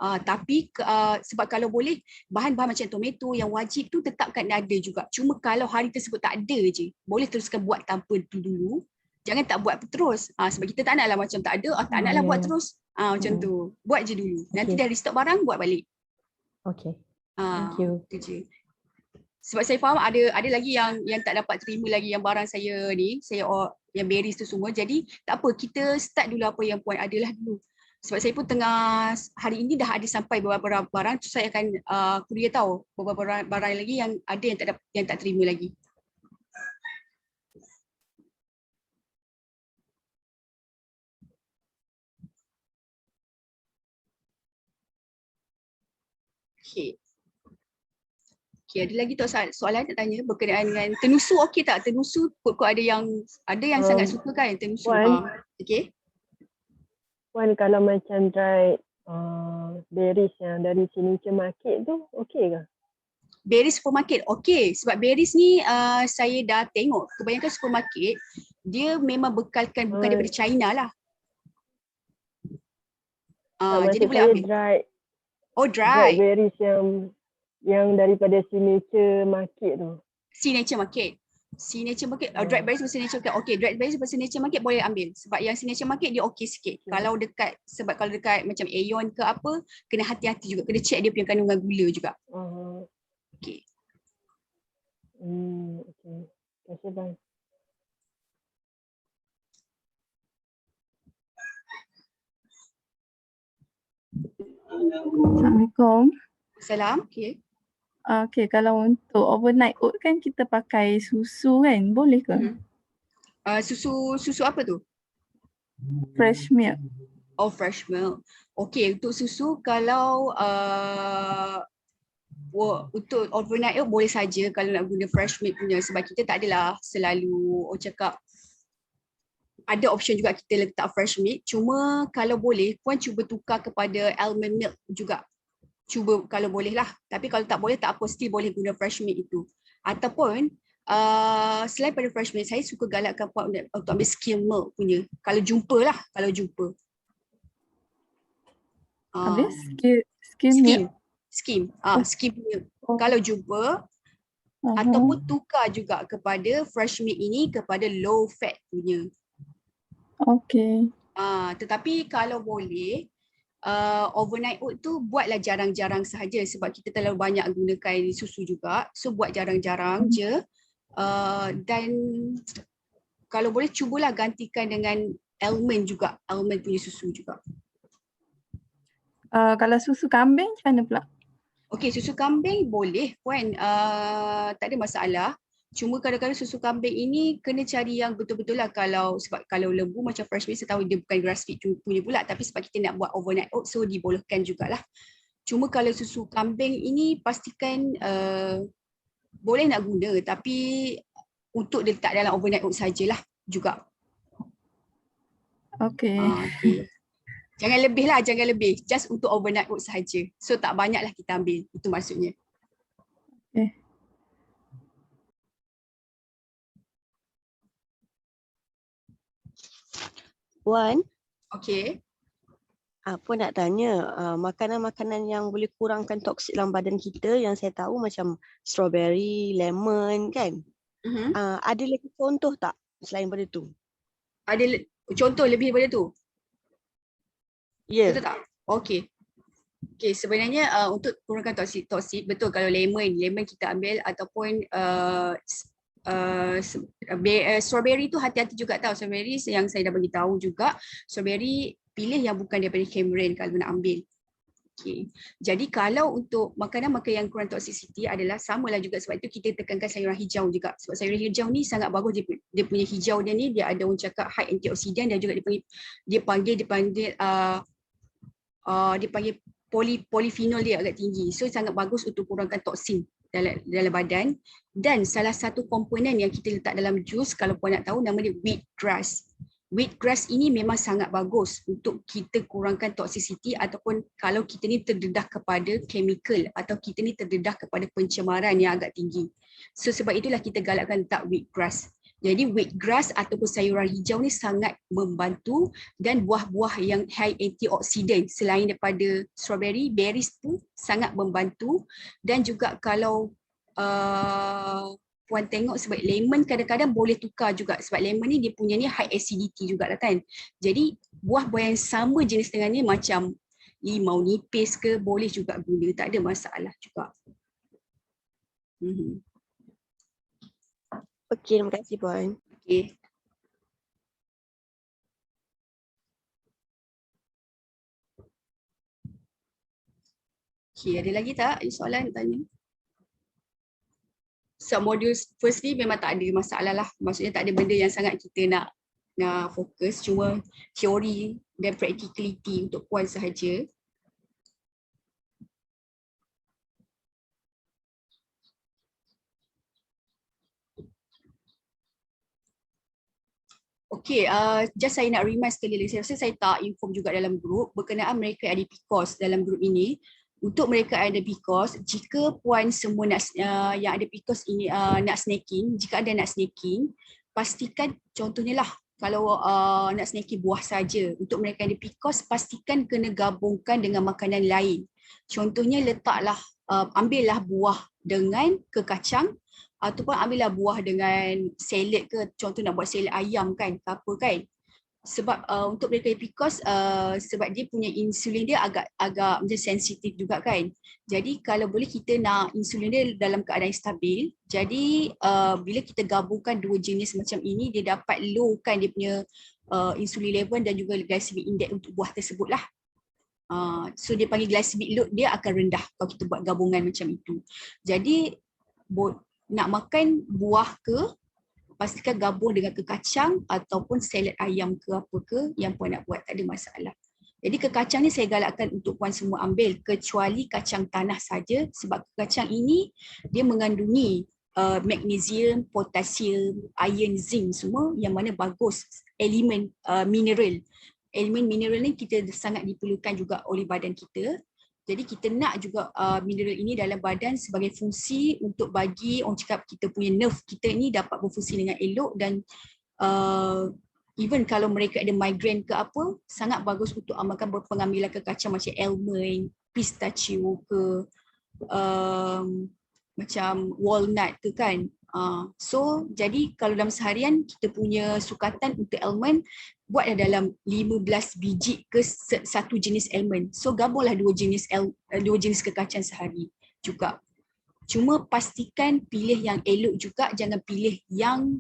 Tapi sebab kalau boleh bahan-bahan macam tomato yang wajib tu tetapkan ada juga. Cuma kalau hari tersebut tak ada je, boleh teruskan buat tanpa tu dulu. Jangan tak buat terus. Sebab kita tak naklah macam tak ada, tak naklah buat terus. Macam tu. Buat je dulu. Nanti dah restock barang, buat balik. Okay. Thank you. Itu je. Sebab saya faham ada lagi yang tak dapat terima lagi yang barang saya ni, yang berries tu semua. Jadi tak apa, kita start dulu apa yang puan adalah dulu. Sebab saya pun tengah hari ini dah ada sampai beberapa barang, saya akan courier tahu beberapa barang lagi yang ada yang tak terima lagi. Okay, ada lagi tak soalan nak tanya berkenaan dengan tenusu? Okey tak? Tenusu kok ada yang sangat suka kan tenusu. Okey. Puan kalau macam dry berries yang dari signature market tu okey ke? Berries supermarket okey, sebab berries ni saya dah tengok kebanyakan supermarket dia memang bekalkan bukan daripada China lah. Jadi boleh ambil. Dry. Oh, dry. Berries yang daripada signature market tu. Signature market. Dried berries signature market. Okey, dried berries signature market boleh ambil. Sebab yang signature market dia okey sikit. Kalau dekat macam Aeon ke apa, kena hati-hati juga. Kena check dia punya kandungan gula juga. Okey. Okey. Terima kasih bang. Assalamualaikum. Salam. Okey. Okay, kalau untuk overnight oat kan kita pakai susu kan, boleh ke? Susu apa tu? Fresh milk. Oh, fresh milk. Okey, untuk susu kalau untuk overnight oat boleh saja kalau nak guna fresh milk punya, sebab kita tak adalah selalu cakap ada option juga kita letak fresh milk. Cuma kalau boleh puan cuba tukar kepada almond milk juga. Cuba kalau boleh lah. Tapi kalau tak boleh tak apa, still boleh guna fresh milk itu. Ataupun Selain pada fresh milk, saya suka galakkan puan untuk ambil skim milk punya. Kalau jumpa lah, kalau jumpa. Habis skim milk. Skim milk. Oh. Kalau jumpa, ataupun tukar juga kepada fresh milk ini kepada low fat punya. Okay. Tetapi kalau boleh, overnight oat tu buatlah jarang-jarang sahaja sebab kita terlalu banyak gunakan susu juga. So buat jarang-jarang je. Dan kalau boleh cubalah gantikan dengan almond juga, almond punya susu juga. Kalau susu kambing macam mana pula? Okey, susu kambing boleh puan, tak ada masalah. Cuma kadang-kadang susu kambing ini kena cari yang betul-betul lah, sebab kalau lembu macam fresh milk saya tahu dia bukan grass feed punya pula, tapi sebab kita nak buat overnight oat so dibolehkan jugalah. Cuma kalau susu kambing ini pastikan boleh nak guna tapi untuk dia letak dalam overnight oat sajalah juga. Okay. Okay. Jangan lebih. Just untuk overnight oat sahaja. So tak banyaklah kita ambil. Itu maksudnya. Okay. Puan, Okay. Puan nak tanya, makanan-makanan yang boleh kurangkan toksik dalam badan kita yang saya tahu macam strawberry, lemon kan? Ada lagi contoh tak selain pada tu? Ada contoh lebih daripada tu? Ya. Betul tak? Okay. Okay, sebenarnya untuk kurangkan toksik, betul kalau lemon kita ambil ataupun strawberry tu hati-hati juga tahu. Strawberry yang saya dah bagi tahu juga, strawberry pilih yang bukan daripada Cameron kalau nak ambil. Okay. Jadi kalau untuk makanan-makanan yang kurang toxicity adalah samalah juga, sebab itu kita tekankan sayuran hijau juga. Sebab sayuran hijau ni sangat bagus, dia punya hijau dia ni dia ada orang cakap high antioksidan dan juga dia panggil polifenol dia agak tinggi. So sangat bagus untuk kurangkan toksin dalam badan. Dan salah satu komponen yang kita letak dalam jus, kalau puan nak tahu, nama dia wheatgrass. Wheatgrass ini memang sangat bagus untuk kita kurangkan toxicity ataupun kalau kita ni terdedah kepada chemical atau kita ni terdedah kepada pencemaran yang agak tinggi. So sebab itulah kita galakkan letak wheatgrass. Jadi wheatgrass ataupun sayuran hijau ni sangat membantu, dan buah-buah yang high antioksidan selain daripada strawberry, berries pun sangat membantu. Dan juga kalau puan tengok, sebab lemon kadang-kadang boleh tukar juga sebab lemon ni dia punya ni high acidity jugalah kan. Jadi buah-buah yang sama jenis dengan ni macam limau nipis ke boleh juga guna, tak ada masalah juga. Okey, terima kasih puan. Okey. Okey, ada lagi tak soalan nak tanya? Modul first ni memang tak ada masalah lah. Maksudnya tak ada benda yang sangat kita nak fokus, cuma teori dan practicality untuk puan sahaja. Okay, just saya nak remind sekali lagi. Saya rasa saya tak inform juga dalam grup berkenaan mereka ada PCOS dalam grup ini. Untuk mereka ada PCOS, jika puan semua nak yang ada PCOS ini nak snacking, jika ada nak snacking, pastikan contohnya lah kalau nak snacking buah saja. Untuk mereka ada PCOS, pastikan kena gabungkan dengan makanan lain. Contohnya letaklah, ambillah buah dengan kekacang, ataupun ambillah buah dengan salad ke, contoh nak buat salad ayam kan, ke apa kan. Sebab untuk mereka yang PCOS, sebab dia punya insulin dia agak macam sensitif juga kan. Jadi kalau boleh kita nak insulin dia dalam keadaan stabil. Jadi bila kita gabungkan dua jenis macam ini, dia dapat low kan dia punya insulin level dan juga glycemic index untuk buah tersebut lah. So dia panggil glycemic load dia akan rendah kalau kita buat gabungan macam itu. Jadi nak makan buah ke, pastikan gabung dengan kekacang ataupun salad ayam ke apa ke yang puan nak buat, tak ada masalah. Jadi kekacang ni saya galakkan untuk puan semua ambil kecuali kacang tanah saja, sebab kekacang ini dia mengandungi magnesium, potasium, iron, zinc semua yang mana bagus, elemen mineral. Elemen mineral ni kita sangat diperlukan juga oleh badan kita. Jadi kita nak juga mineral ini dalam badan sebagai fungsi untuk bagi orang cakap kita punya nerve kita ni dapat berfungsi dengan elok, dan even kalau mereka ada migraine ke apa, sangat bagus untuk amalkan pengambilan kekacang macam almond, pistachio ke macam walnut ke kan. So jadi kalau dalam seharian kita punya sukatan untuk almond, buatlah dalam 15 biji ke satu jenis almond. So gabunglah dua jenis kekacang sehari juga. Cuma pastikan pilih yang elok juga, jangan pilih yang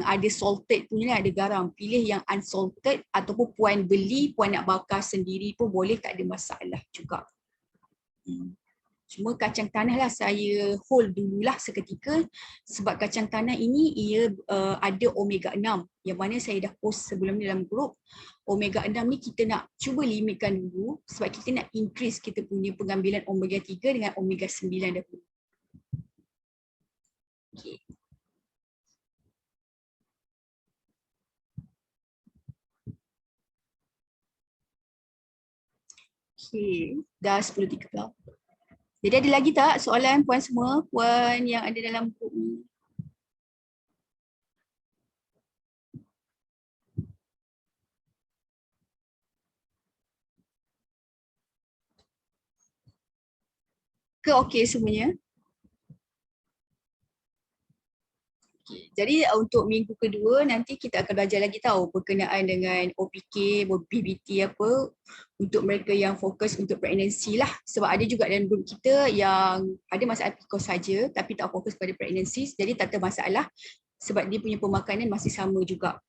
ada salted punya, ada garam. Pilih yang unsalted, ataupun puan beli, puan nak bakar sendiri pun boleh, tak ada masalah juga. Cuma kacang tanah lah saya hold dululah seketika, sebab kacang tanah ini ia ada omega 6 yang mana saya dah post sebelum ni dalam grup. Omega 6 ni kita nak cuba limitkan dulu sebab kita nak increase kita punya pengambilan omega 3 dengan omega 9 dahulu. Okay. Okay, dah 10.30. Jadi ada lagi tak soalan puan semua, puan yang ada dalam grup ni? Ke okey semuanya? Okay. Jadi untuk minggu kedua nanti kita akan belajar lagi tahu berkenaan dengan OPK, BBT apa untuk mereka yang fokus untuk pregnancy lah. Sebab ada juga dalam grup kita yang ada masalah PCOS saja tapi tak fokus pada pregnancy, jadi tak ada masalah sebab dia punya pemakanan masih sama juga.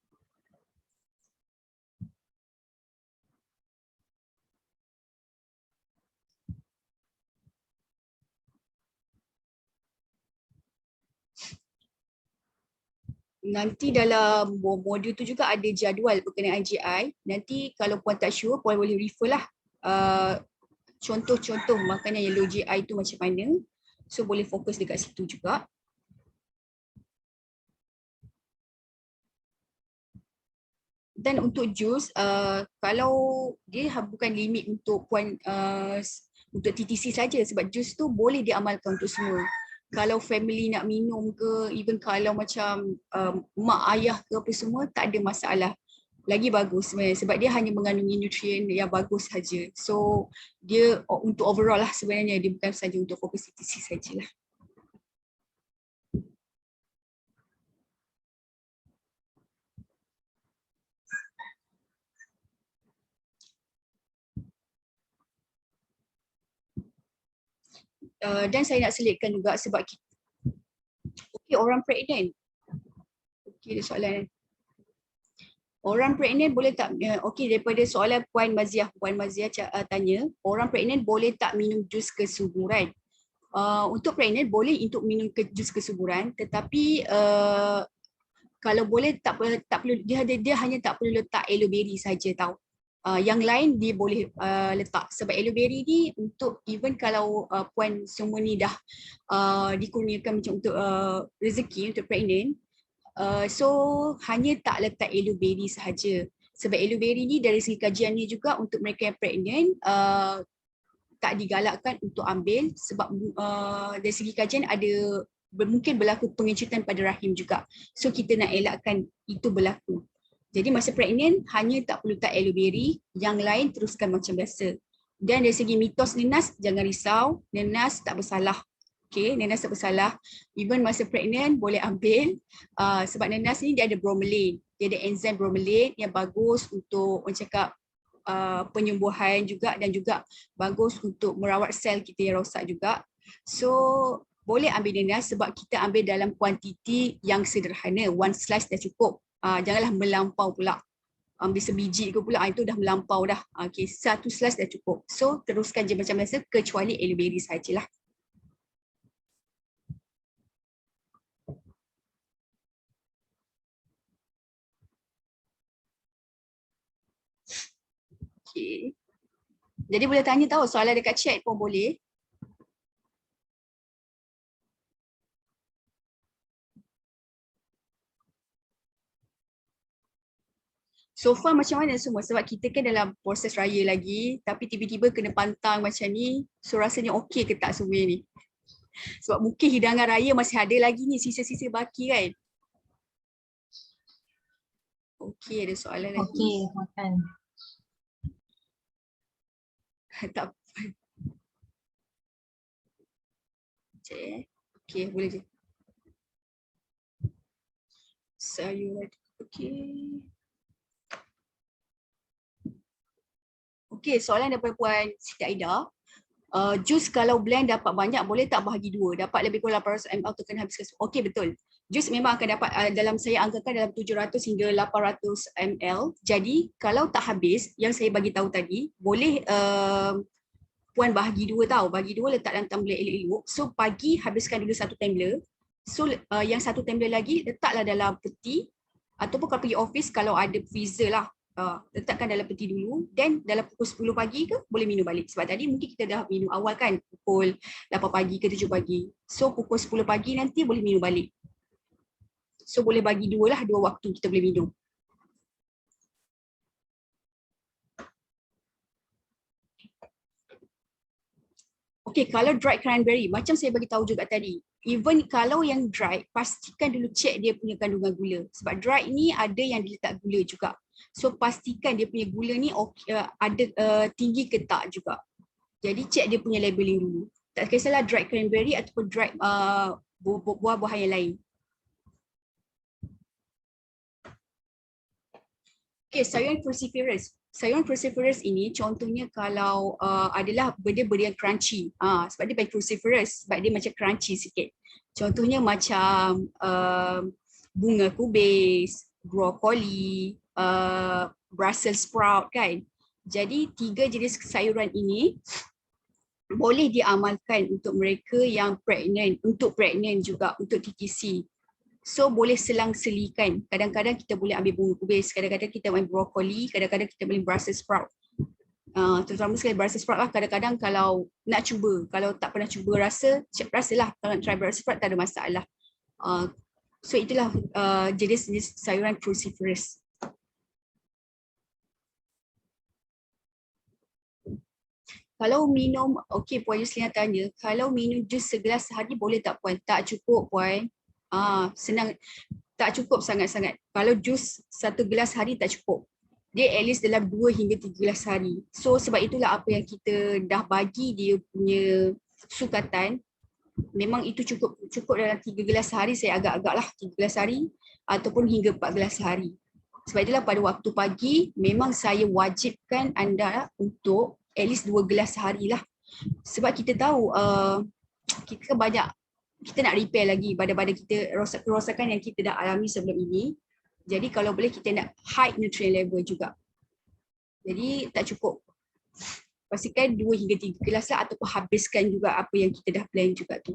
Nanti dalam modul tu juga ada jadual berkenaan GI. Nanti kalau puan tak sure, puan boleh refer lah contoh-contoh makanan yang low GI tu macam mana. So boleh fokus dekat situ juga. Dan untuk jus, kalau dia bukan limit untuk puan untuk TTC saja, sebab jus tu boleh diamalkan untuk semua. Kalau family nak minum ke, even kalau macam mak ayah ke apa semua, tak ada masalah. Lagi bagus sebenarnya sebab dia hanya mengandungi nutrien yang bagus saja. So dia untuk overall lah sebenarnya, dia bukan saja untuk fokus TTC sajalah. Dan saya nak selitkan juga sebab okay, orang pregnant. Okay, ada soalan. Orang pregnant boleh tak, okay, daripada soalan Puan Maziah tanya, orang pregnant boleh tak minum jus kesuburan? Untuk pregnant boleh untuk minum jus kesuburan, tetapi kalau boleh tak perlu, dia hanya tak perlu letak aloe berry saja tau. Yang lain dia boleh letak sebab aloe berry ni untuk even kalau puan semua ni dah dikurniakan macam untuk rezeki untuk pregnant, so hanya tak letak aloe berry sahaja. Sebab aloe berry ni dari segi kajian ni juga untuk mereka yang pregnant tak digalakkan untuk ambil sebab dari segi kajian ada mungkin berlaku pengecutan pada rahim juga. So kita nak elakkan itu berlaku. Jadi masa pregnant hanya tak perlu letak aloe berry, yang lain teruskan macam biasa. Dan dari segi mitos nenas, jangan risau, nenas tak bersalah. Okay, nenas tak bersalah. Even masa pregnant boleh ambil sebab nenas ni dia ada bromelain. Dia ada enzim bromelain yang bagus untuk orang cakap penyembuhan juga, dan juga bagus untuk merawat sel kita yang rosak juga. So boleh ambil nenas sebab kita ambil dalam kuantiti yang sederhana. One slice dah cukup. Janganlah melampau pula. Ambil sebiji ke pula, itu dah melampau dah. Okay, satu slice dah cukup. So teruskan je macam biasa kecuali aloe berry sajalah. Okay. Jadi boleh tanya tahu soalan dekat chat pun boleh. So far macam mana semua? Sebab kita kan dalam proses raya lagi, tapi tiba-tiba kena pantang macam ni. So rasanya okey ke tak semua ni? Sebab mungkin hidangan raya masih ada lagi ni, sisa-sisa baki kan? Okey, ada soalan lagi. Okey, makan. Tak apa. Cik. Okey, boleh je. Sayur. Okey. Okey, soalan daripada Puan Siti Aida. Jus kalau blend dapat banyak, boleh tak bahagi dua? Dapat lebih kurang 800 ml tu kena habiskan. Okey, betul. Jus memang akan dapat dalam, saya anggakan dalam 700 hingga 800 ml. Jadi kalau tak habis, yang saya bagi tahu tadi, boleh Puan bahagi dua tau. Bahagi dua, letak dalam tumbler elok-elok. So pagi habiskan dulu 1 tumbler. So yang 1 tumbler lagi letaklah dalam peti, ataupun kalau pergi office kalau ada freezer lah. Letakkan dalam peti dulu, dan dalam pukul 10 pagi ke boleh minum balik. Sebab tadi mungkin kita dah minum awal kan, pukul 8 pagi ke 7 pagi. So pukul 10 pagi nanti boleh minum balik. So boleh bagi dua lah, dua waktu kita boleh minum. Okay, kalau dried cranberry, macam saya bagi tahu juga tadi, even kalau yang dried, pastikan dulu check dia punya kandungan gula. Sebab dried ni ada yang diletak gula juga. So pastikan dia punya gula ni ada tinggi ke tak juga. Jadi check dia punya labeling dulu. Tak kisahlah dried cranberry ataupun dried buah-buahan yang lain. Okay, sayuran cruciferous. Sayuran cruciferous ini contohnya kalau adalah benda-benda yang crunchy. Sebab dia pakai cruciferous, sebab dia macam crunchy sikit. Contohnya macam bunga kubis, brokoli, Brussels sprout kan. Jadi 3 jenis sayuran ini boleh diamalkan untuk mereka yang pregnant, untuk pregnant juga, untuk TTC. So boleh selang-selikan. Kadang-kadang kita boleh ambil bunga kubis, kadang-kadang kita ambil brokoli, kadang-kadang kita boleh Brussels sprout. Terutama sekali Brussels sprout lah, kadang-kadang kalau nak cuba, kalau tak pernah cuba rasalah, kalau nak try Brussels sprout tak ada masalah. So itulah jenis-jenis sayuran cruciferous. Kalau minum, okey Puan Yuslina tanya, kalau minum jus segelas sehari boleh tak Puan? Tak cukup Puan. Senang, tak cukup sangat-sangat. Kalau jus 1 gelas hari tak cukup. Dia at least dalam 2 hingga 3 gelas hari. So sebab itulah apa yang kita dah bagi dia punya sukatan, memang itu cukup dalam 3 gelas sehari, saya agak-agak lah 3 gelas hari ataupun hingga 4 gelas sehari. Sebab itulah pada waktu pagi memang saya wajibkan anda untuk at least 2 gelas sehari lah. Sebab kita tahu kita banyak, kita nak repair lagi badan-badan kita, kerosakan yang kita dah alami sebelum ini. Jadi kalau boleh kita nak high nutrient level juga. Jadi tak cukup. Pastikan 2 hingga 3 gelas lah, ataupun habiskan juga apa yang kita dah plan juga tu.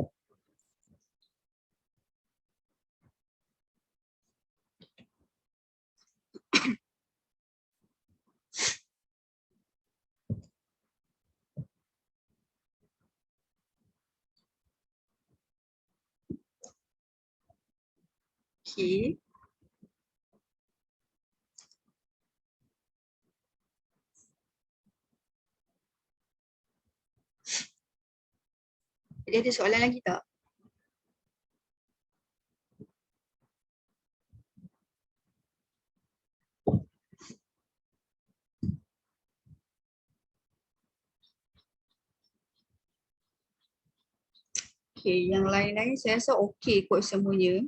Okay. Jadi ada soalan lagi tak? Okay, yang lain-lain saya rasa okey kot semuanya.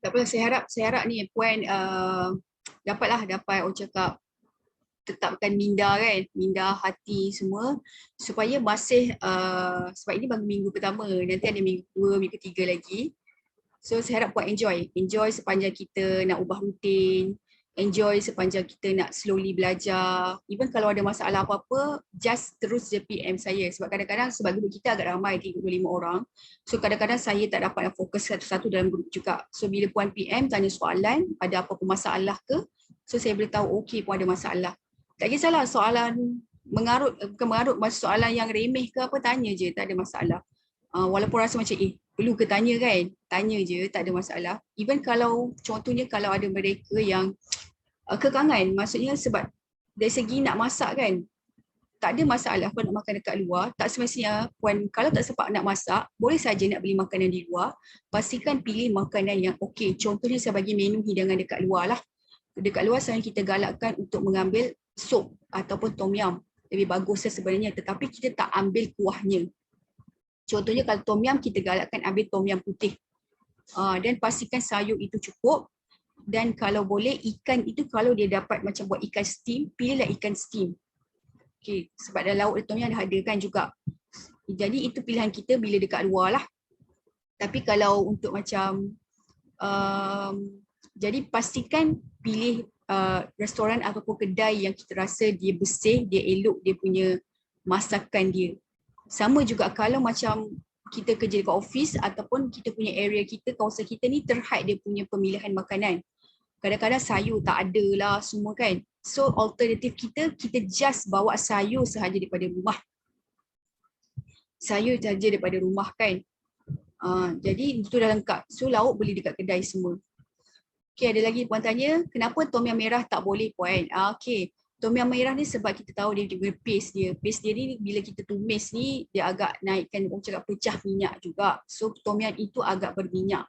Tak apa, saya harap ni Puan dapat orang cakap tetapkan minda kan, minda hati semua supaya masih sebab ini baru minggu pertama, nanti ada minggu 2, minggu 3 lagi. So saya harap Puan enjoy sepanjang kita nak ubah rutin, enjoy sepanjang kita nak slowly belajar. Even kalau ada masalah apa-apa, just terus je PM saya. Sebab kadang-kadang sebab group kita agak ramai, 35 orang. So kadang-kadang saya tak dapat nak fokus satu-satu dalam group juga. So bila Puan PM tanya soalan, ada apa-apa masalah ke, so saya boleh tahu okey Puan ada masalah. Tak kisahlah soalan bukan mengarut soalan yang remeh ke apa, tanya je, tak ada masalah. Walaupun rasa macam perlu ke tanya kan, tanya je, tak ada masalah. Even kalau contohnya kalau ada mereka yang kekangan, maksudnya sebab dari segi nak masak kan, tak ada masalah puan nak makan dekat luar. Tak semestinya puan kalau tak sempat nak masak, boleh saja nak beli makanan di luar. Pastikan pilih makanan yang okey. Contohnya saya bagi menu hidangan dekat luar lah. Dekat luar sebenarnya kita galakkan untuk mengambil sup ataupun tom yum. Lebih bagus sebenarnya, tetapi kita tak ambil kuahnya. Contohnya kalau tom yum, kita galakkan ambil tom yum putih. Dan pastikan sayur itu cukup. Dan kalau boleh ikan itu kalau dia dapat macam buat ikan steam, pilihlah ikan steam. Okay, sebab dalam lauk tom yum ada kan juga. Jadi itu pilihan kita bila dekat luar lah. Tapi kalau untuk macam jadi pastikan pilih restoran ataupun kedai yang kita rasa dia bersih, dia elok dia punya masakan dia. Sama juga kalau macam kita kerja dekat office ataupun kita punya area kita, kawasan kita ni terhad dia punya pemilihan makanan. Kadang-kadang sayur tak ada lah semua kan. So alternatif kita just bawa sayur sahaja daripada rumah. Sayur sahaja daripada rumah kan. Jadi itu dah lengkap. So lauk beli dekat kedai semua. Okay, ada lagi puan tanya, kenapa tom yum merah tak boleh puan? Okay, tom yum merah ni sebab kita tahu dia punya paste dia. Paste dia ni bila kita tumis ni, dia agak naikkan, orang cakap pecah minyak juga. So tom yum itu agak berminyak.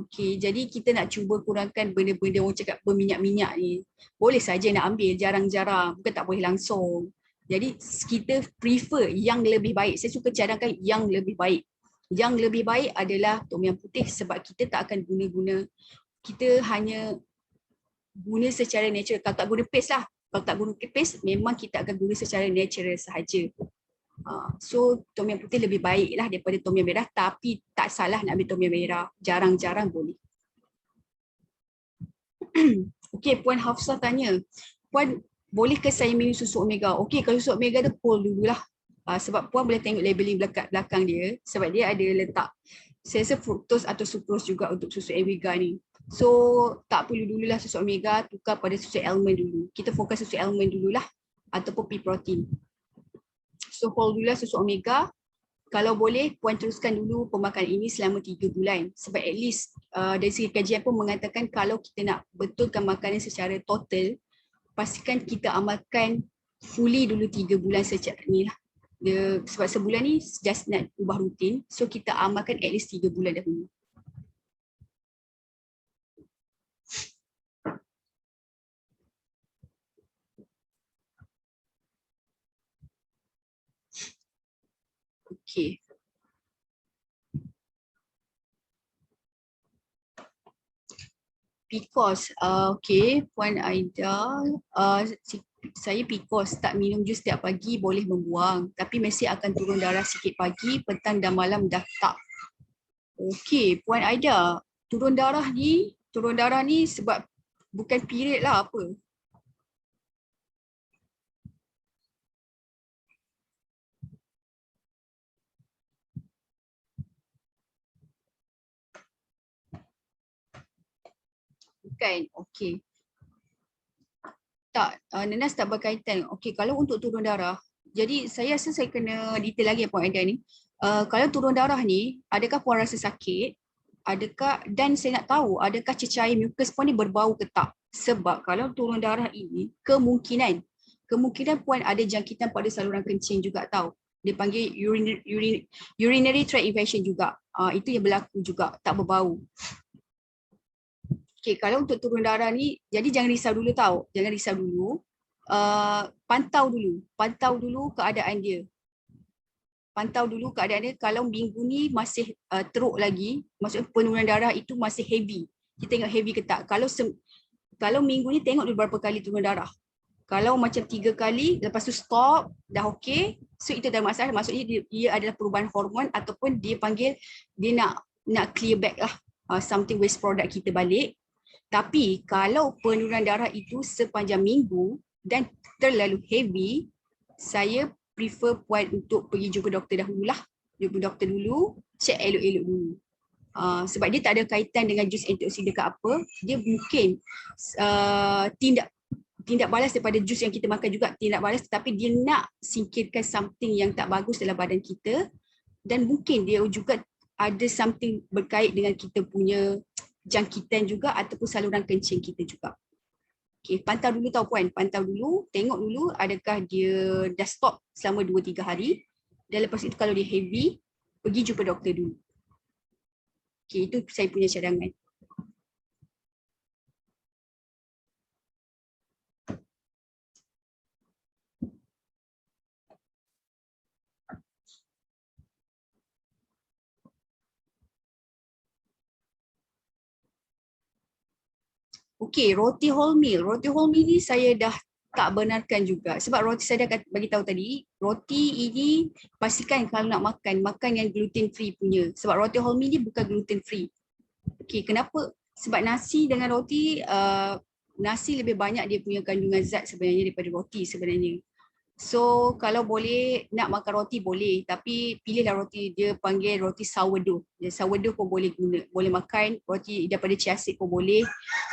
Okay, jadi kita nak cuba kurangkan benda-benda orang cakap berminyak-minyak ni. Boleh saja nak ambil jarang-jarang, bukan tak boleh langsung. Jadi kita prefer yang lebih baik. Saya suka cadangkan yang lebih baik. Yang lebih baik adalah tom yum putih sebab kita tak akan guna-guna, kita hanya guna secara natural. Kalau tak guna paste lah. Kalau tak guna paste, memang kita akan guna secara natural sahaja. So tom yum putih lebih baik lah daripada tom yum merah, tapi tak salah nak ambil tom yum merah, jarang-jarang boleh. Okey, Puan Hafsah tanya, Puan boleh ke saya minum susu omega? Okey, kalau susu omega tu cold dululah. Sebab Puan boleh tengok labeling belakang dia, sebab dia ada letak saya rasa fructose atau sucrose juga untuk susu omega ni. So tak perlu dululah susu omega, tukar pada susu almond dulu. Kita fokus susu almond dululah ataupun pea protein. So hold dulu susu omega. Kalau boleh puan teruskan dulu pemakan ini selama 3 bulan. Sebab at least dari segi kajian pun mengatakan kalau kita nak betulkan makanan secara total, pastikan kita amalkan fully dulu 3 bulan secara ni lah. Sebab sebulan ni just nak ubah rutin. So kita amalkan at least 3 bulan dahulu. Okay. PCOS, okay, Puan Aida, saya PCOS, tak minum jus setiap pagi boleh membuang, tapi mesti akan turun darah sikit pagi, petang dan malam dah tak. Okay, Puan Aida, turun darah ni sebab bukan period lah apa? Bukan, okey. Tak, Nenas tak berkaitan. Okey, kalau untuk turun darah, jadi saya rasa saya kena detail lagi Puan Aida ni. Kalau turun darah ni, adakah Puan rasa sakit? Adakah, dan saya nak tahu, adakah cecair mukus Puan ni berbau ke tak? Sebab kalau turun darah ini, kemungkinan Puan ada jangkitan pada saluran kencing juga tahu. Dia panggil urinary tract infection juga. Itu yang berlaku juga, tak berbau. Okay, kalau untuk turun darah ni, jadi jangan risau dulu tau. Jangan risau dulu. Pantau dulu keadaan dia. Kalau minggu ni masih teruk lagi, maksudnya penurunan darah itu masih heavy. Kita tengok heavy ke tak. Kalau minggu ni tengok dulu berapa kali turun darah. Kalau macam 3 kali, lepas tu stop, dah okey. So itu dah masalah. Maksudnya dia adalah perubahan hormon ataupun dia panggil, dia nak clear back lah something waste product kita balik. Tapi kalau penurunan darah itu sepanjang minggu dan terlalu heavy, saya prefer Puan untuk pergi jumpa doktor dahululah. Jumpa doktor dulu, check elok-elok dulu. Sebab dia tak ada kaitan dengan jus antioksidan ke apa, dia mungkin tindak balas daripada jus yang kita makan juga tindak balas, tetapi dia nak singkirkan something yang tak bagus dalam badan kita, dan mungkin dia juga ada something berkait dengan kita punya jangkitan juga ataupun saluran kencing kita juga. Okay, pantau dulu tau puan, pantau dulu, tengok dulu adakah dia dah stop selama 2-3 hari, dan lepas itu kalau dia heavy, pergi jumpa doktor dulu. Okay, itu saya punya cadangan. Okey, roti wholemeal. Roti wholemeal ni saya dah tak benarkan juga. Sebab roti saya dah bagi tahu tadi, roti ini pastikan kalau nak makan, makan yang gluten free punya. Sebab roti wholemeal ni bukan gluten free. Okey, kenapa? Sebab nasi dengan roti, nasi lebih banyak dia punya kandungan zat sebenarnya daripada roti sebenarnya. So kalau boleh nak makan roti boleh, tapi pilihlah roti dia panggil roti sourdough. Sourdough pun boleh guna, boleh makan. Roti daripada chia seed pun boleh,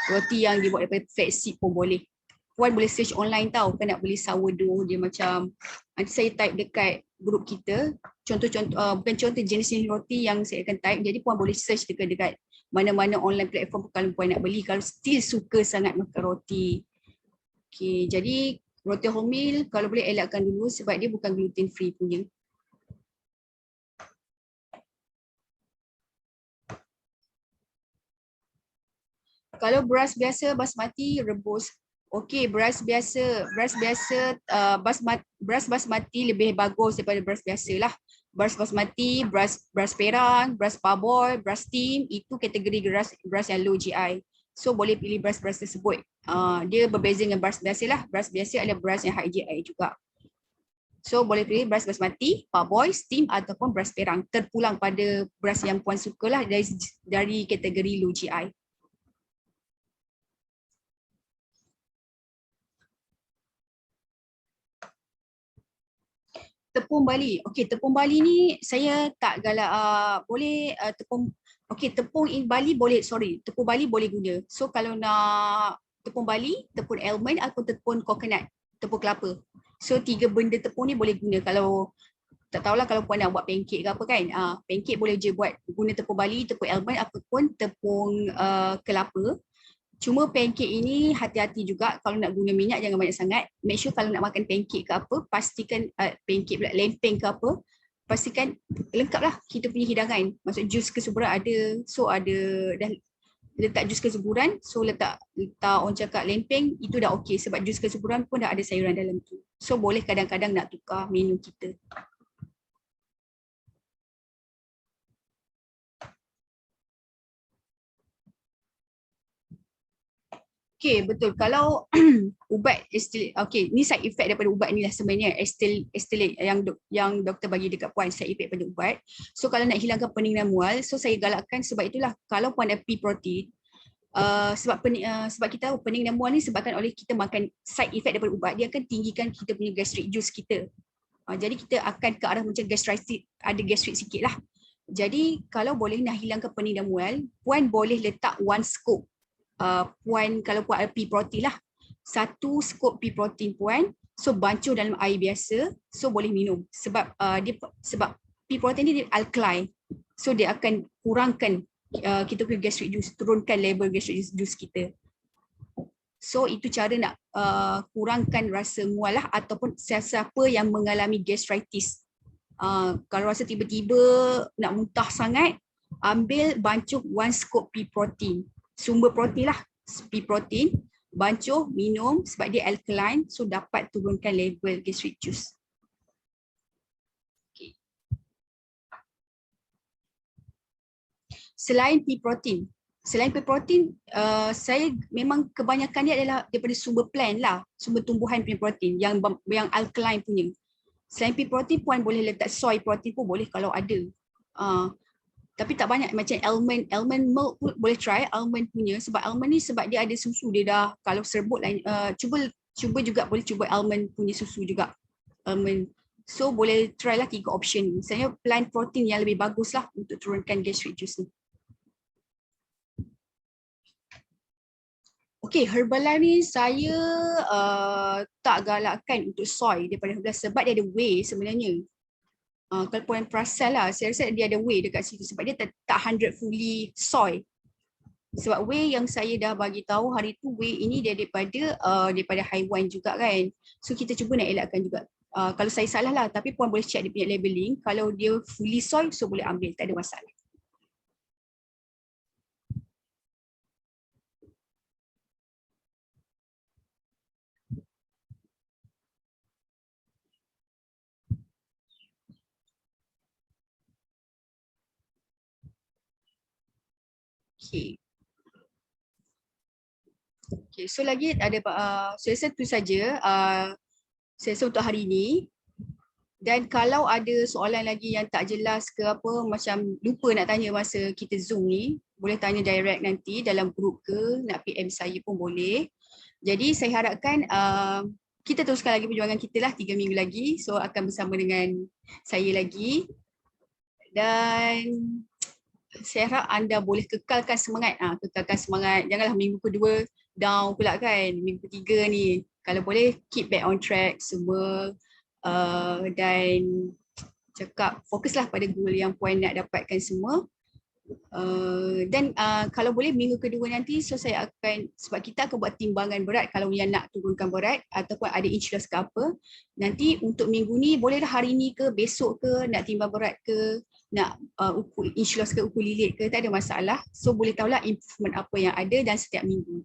roti yang dibuat daripada flaxseed pun boleh. Puan boleh search online tahu kan nak beli sourdough, dia macam, nanti saya type dekat grup kita contoh-contoh, bukan contoh jenis roti yang saya akan type, jadi puan boleh search dekat mana-mana online platform kalau puan nak beli, kalau still suka sangat makan roti. Okay, jadi roti wholemeal kalau boleh elakkan dulu sebab dia bukan gluten free punya. Kalau beras biasa basmati rebus. Okey, beras biasa beras basmati lebih bagus daripada beras biasalah. Beras basmati, beras perang, beras parboil, beras steam itu kategori beras yang low GI. So boleh pilih beras-beras tersebut. Dia berbeza dengan beras biasalah. Beras biasa adalah beras yang high GI juga. So boleh pilih beras basmati, parboil, steam ataupun beras perang. Terpulang pada beras yang puan sukalah dari kategori low GI. Tepung Bali. Okey, tepung Bali ni saya tak galak boleh tepung. Okey, tepung Bali boleh, tepung Bali boleh guna. So kalau nak tepung Bali, tepung almond ataupun tepung coconut, tepung kelapa. So 3 benda tepung ni boleh guna. Kalau tak tahulah kalau puan nak buat pancake ke apa kan. Pancake boleh je buat guna tepung Bali, tepung almond ataupun tepung kelapa. Cuma pancake ini hati-hati juga kalau nak guna minyak jangan banyak sangat. Make sure kalau nak makan pancake ke apa, pastikan pancake pula, lempeng ke apa, pastikan lengkaplah kita punya hidangan. Maksud jus kesuburan ada, so ada dah letak jus kesuburan, so letak orang cakap lempeng, itu dah okey sebab jus kesuburan pun dah ada sayuran dalam tu. So boleh kadang-kadang nak tukar menu kita. Okay, betul. Kalau ubat okay, ni side effect daripada ubat ni lah sebenarnya, estelate yang doktor bagi dekat puan, side effect pada ubat. So kalau nak hilangkan peningan mual, so saya galakkan sebab itulah kalau puan ada pea protein, sebab kita tahu peningan mual ni sebabkan oleh kita makan, side effect daripada ubat, dia akan tinggikan kita punya gastric juice kita. Jadi kita akan ke arah macam gastritis, ada gastric sikit lah. Jadi kalau boleh nak hilangkan peningan mual, puan boleh letak 1 scoop. Puan kalau puan ada pea protein lah, 1 scoop pea protein puan, so bancuh dalam air biasa, so boleh minum sebab sebab pea protein ni dia alkali, so dia akan kurangkan kita punya gastric juice, turunkan level gastric juice kita. So itu cara nak kurangkan rasa mual lah, ataupun siapa yang mengalami gastritis, kalau rasa tiba-tiba nak muntah sangat, ambil bancuh 1 scoop pea protein, sumber protein lah, pea protein, bancuh, minum sebab dia alkaline, so dapat turunkan level gastric juice. Okay. Selain pea protein, saya memang kebanyakan dia adalah daripada sumber plant lah, sumber tumbuhan punya protein yang alkaline punya. Selain pea protein, puan boleh letak soy protein pun boleh kalau ada. Tapi tak banyak, macam almond milk pun boleh try, almond punya, sebab almond ni sebab dia ada susu, dia dah kalau serbut lain, cuba juga boleh cuba almond punya susu juga, almond. So boleh try lah 3 option ni. Misalnya plant protein yang lebih bagus lah untuk turunkan gastric juice ni. Okay, Herbalife ni saya tak galakkan untuk soy daripada Herbalife sebab dia ada whey sebenarnya. Kalau puan perasan lah, saya rasa dia ada whey dekat situ sebab dia tak 100 fully soy. Sebab whey yang saya dah bagi tahu hari tu, whey ini dia daripada haiwan juga kan. So kita cuba nak elakkan juga. Kalau saya salah lah, tapi puan boleh check dia punya labeling. Kalau dia fully soy, so boleh ambil, tak ada masalah. Okay. Okay, so lagi ada, saya rasa itu saja saya rasa untuk hari ini. Dan kalau ada soalan lagi yang tak jelas ke apa, macam lupa nak tanya masa kita Zoom ni, boleh tanya direct nanti dalam grup ke, nak PM saya pun boleh. Jadi saya harapkan kita teruskan lagi perjuangan kita lah 3 minggu lagi. So akan bersama dengan saya lagi. Dan saya harap anda boleh kekalkan semangat. Kekalkan semangat. Janganlah minggu kedua down pula kan. Minggu ketiga ni. Kalau boleh keep back on track semua. Dan cakap fokuslah pada goal yang puan nak dapatkan semua. Dan kalau boleh minggu kedua nanti, so saya akan, sebab kita akan buat timbangan berat kalau yang nak turunkan berat ataupun ada inch loss ke apa. Nanti untuk minggu ni bolehlah hari ni ke besok ke nak timbang berat ke, nak ukur inch loss ke ukur lilit ke, tak ada masalah. So boleh tahulah improvement apa yang ada dan setiap minggu.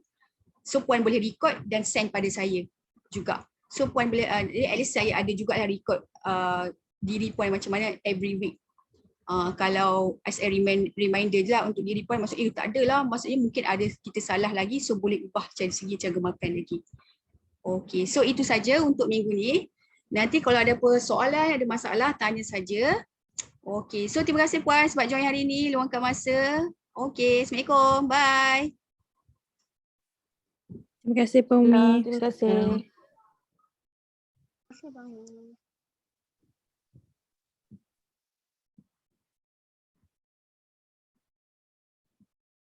So puan boleh record dan send pada saya juga. So puan boleh, at least saya ada juga lah record diri puan macam mana every week. Kalau as a reminder je lah untuk diri puan, maksudnya tak ada lah, maksudnya mungkin ada kita salah lagi, so boleh ubah dari segi cara makan lagi. Okay, so itu saja untuk minggu ni. Nanti kalau ada apa soalan, ada masalah, tanya saja. Okay, so terima kasih puan sebab join hari ni, luangkan masa. Okay, Assalamualaikum, bye. Terima kasih Puan Umi. Terima kasih. Terima kasih Bang.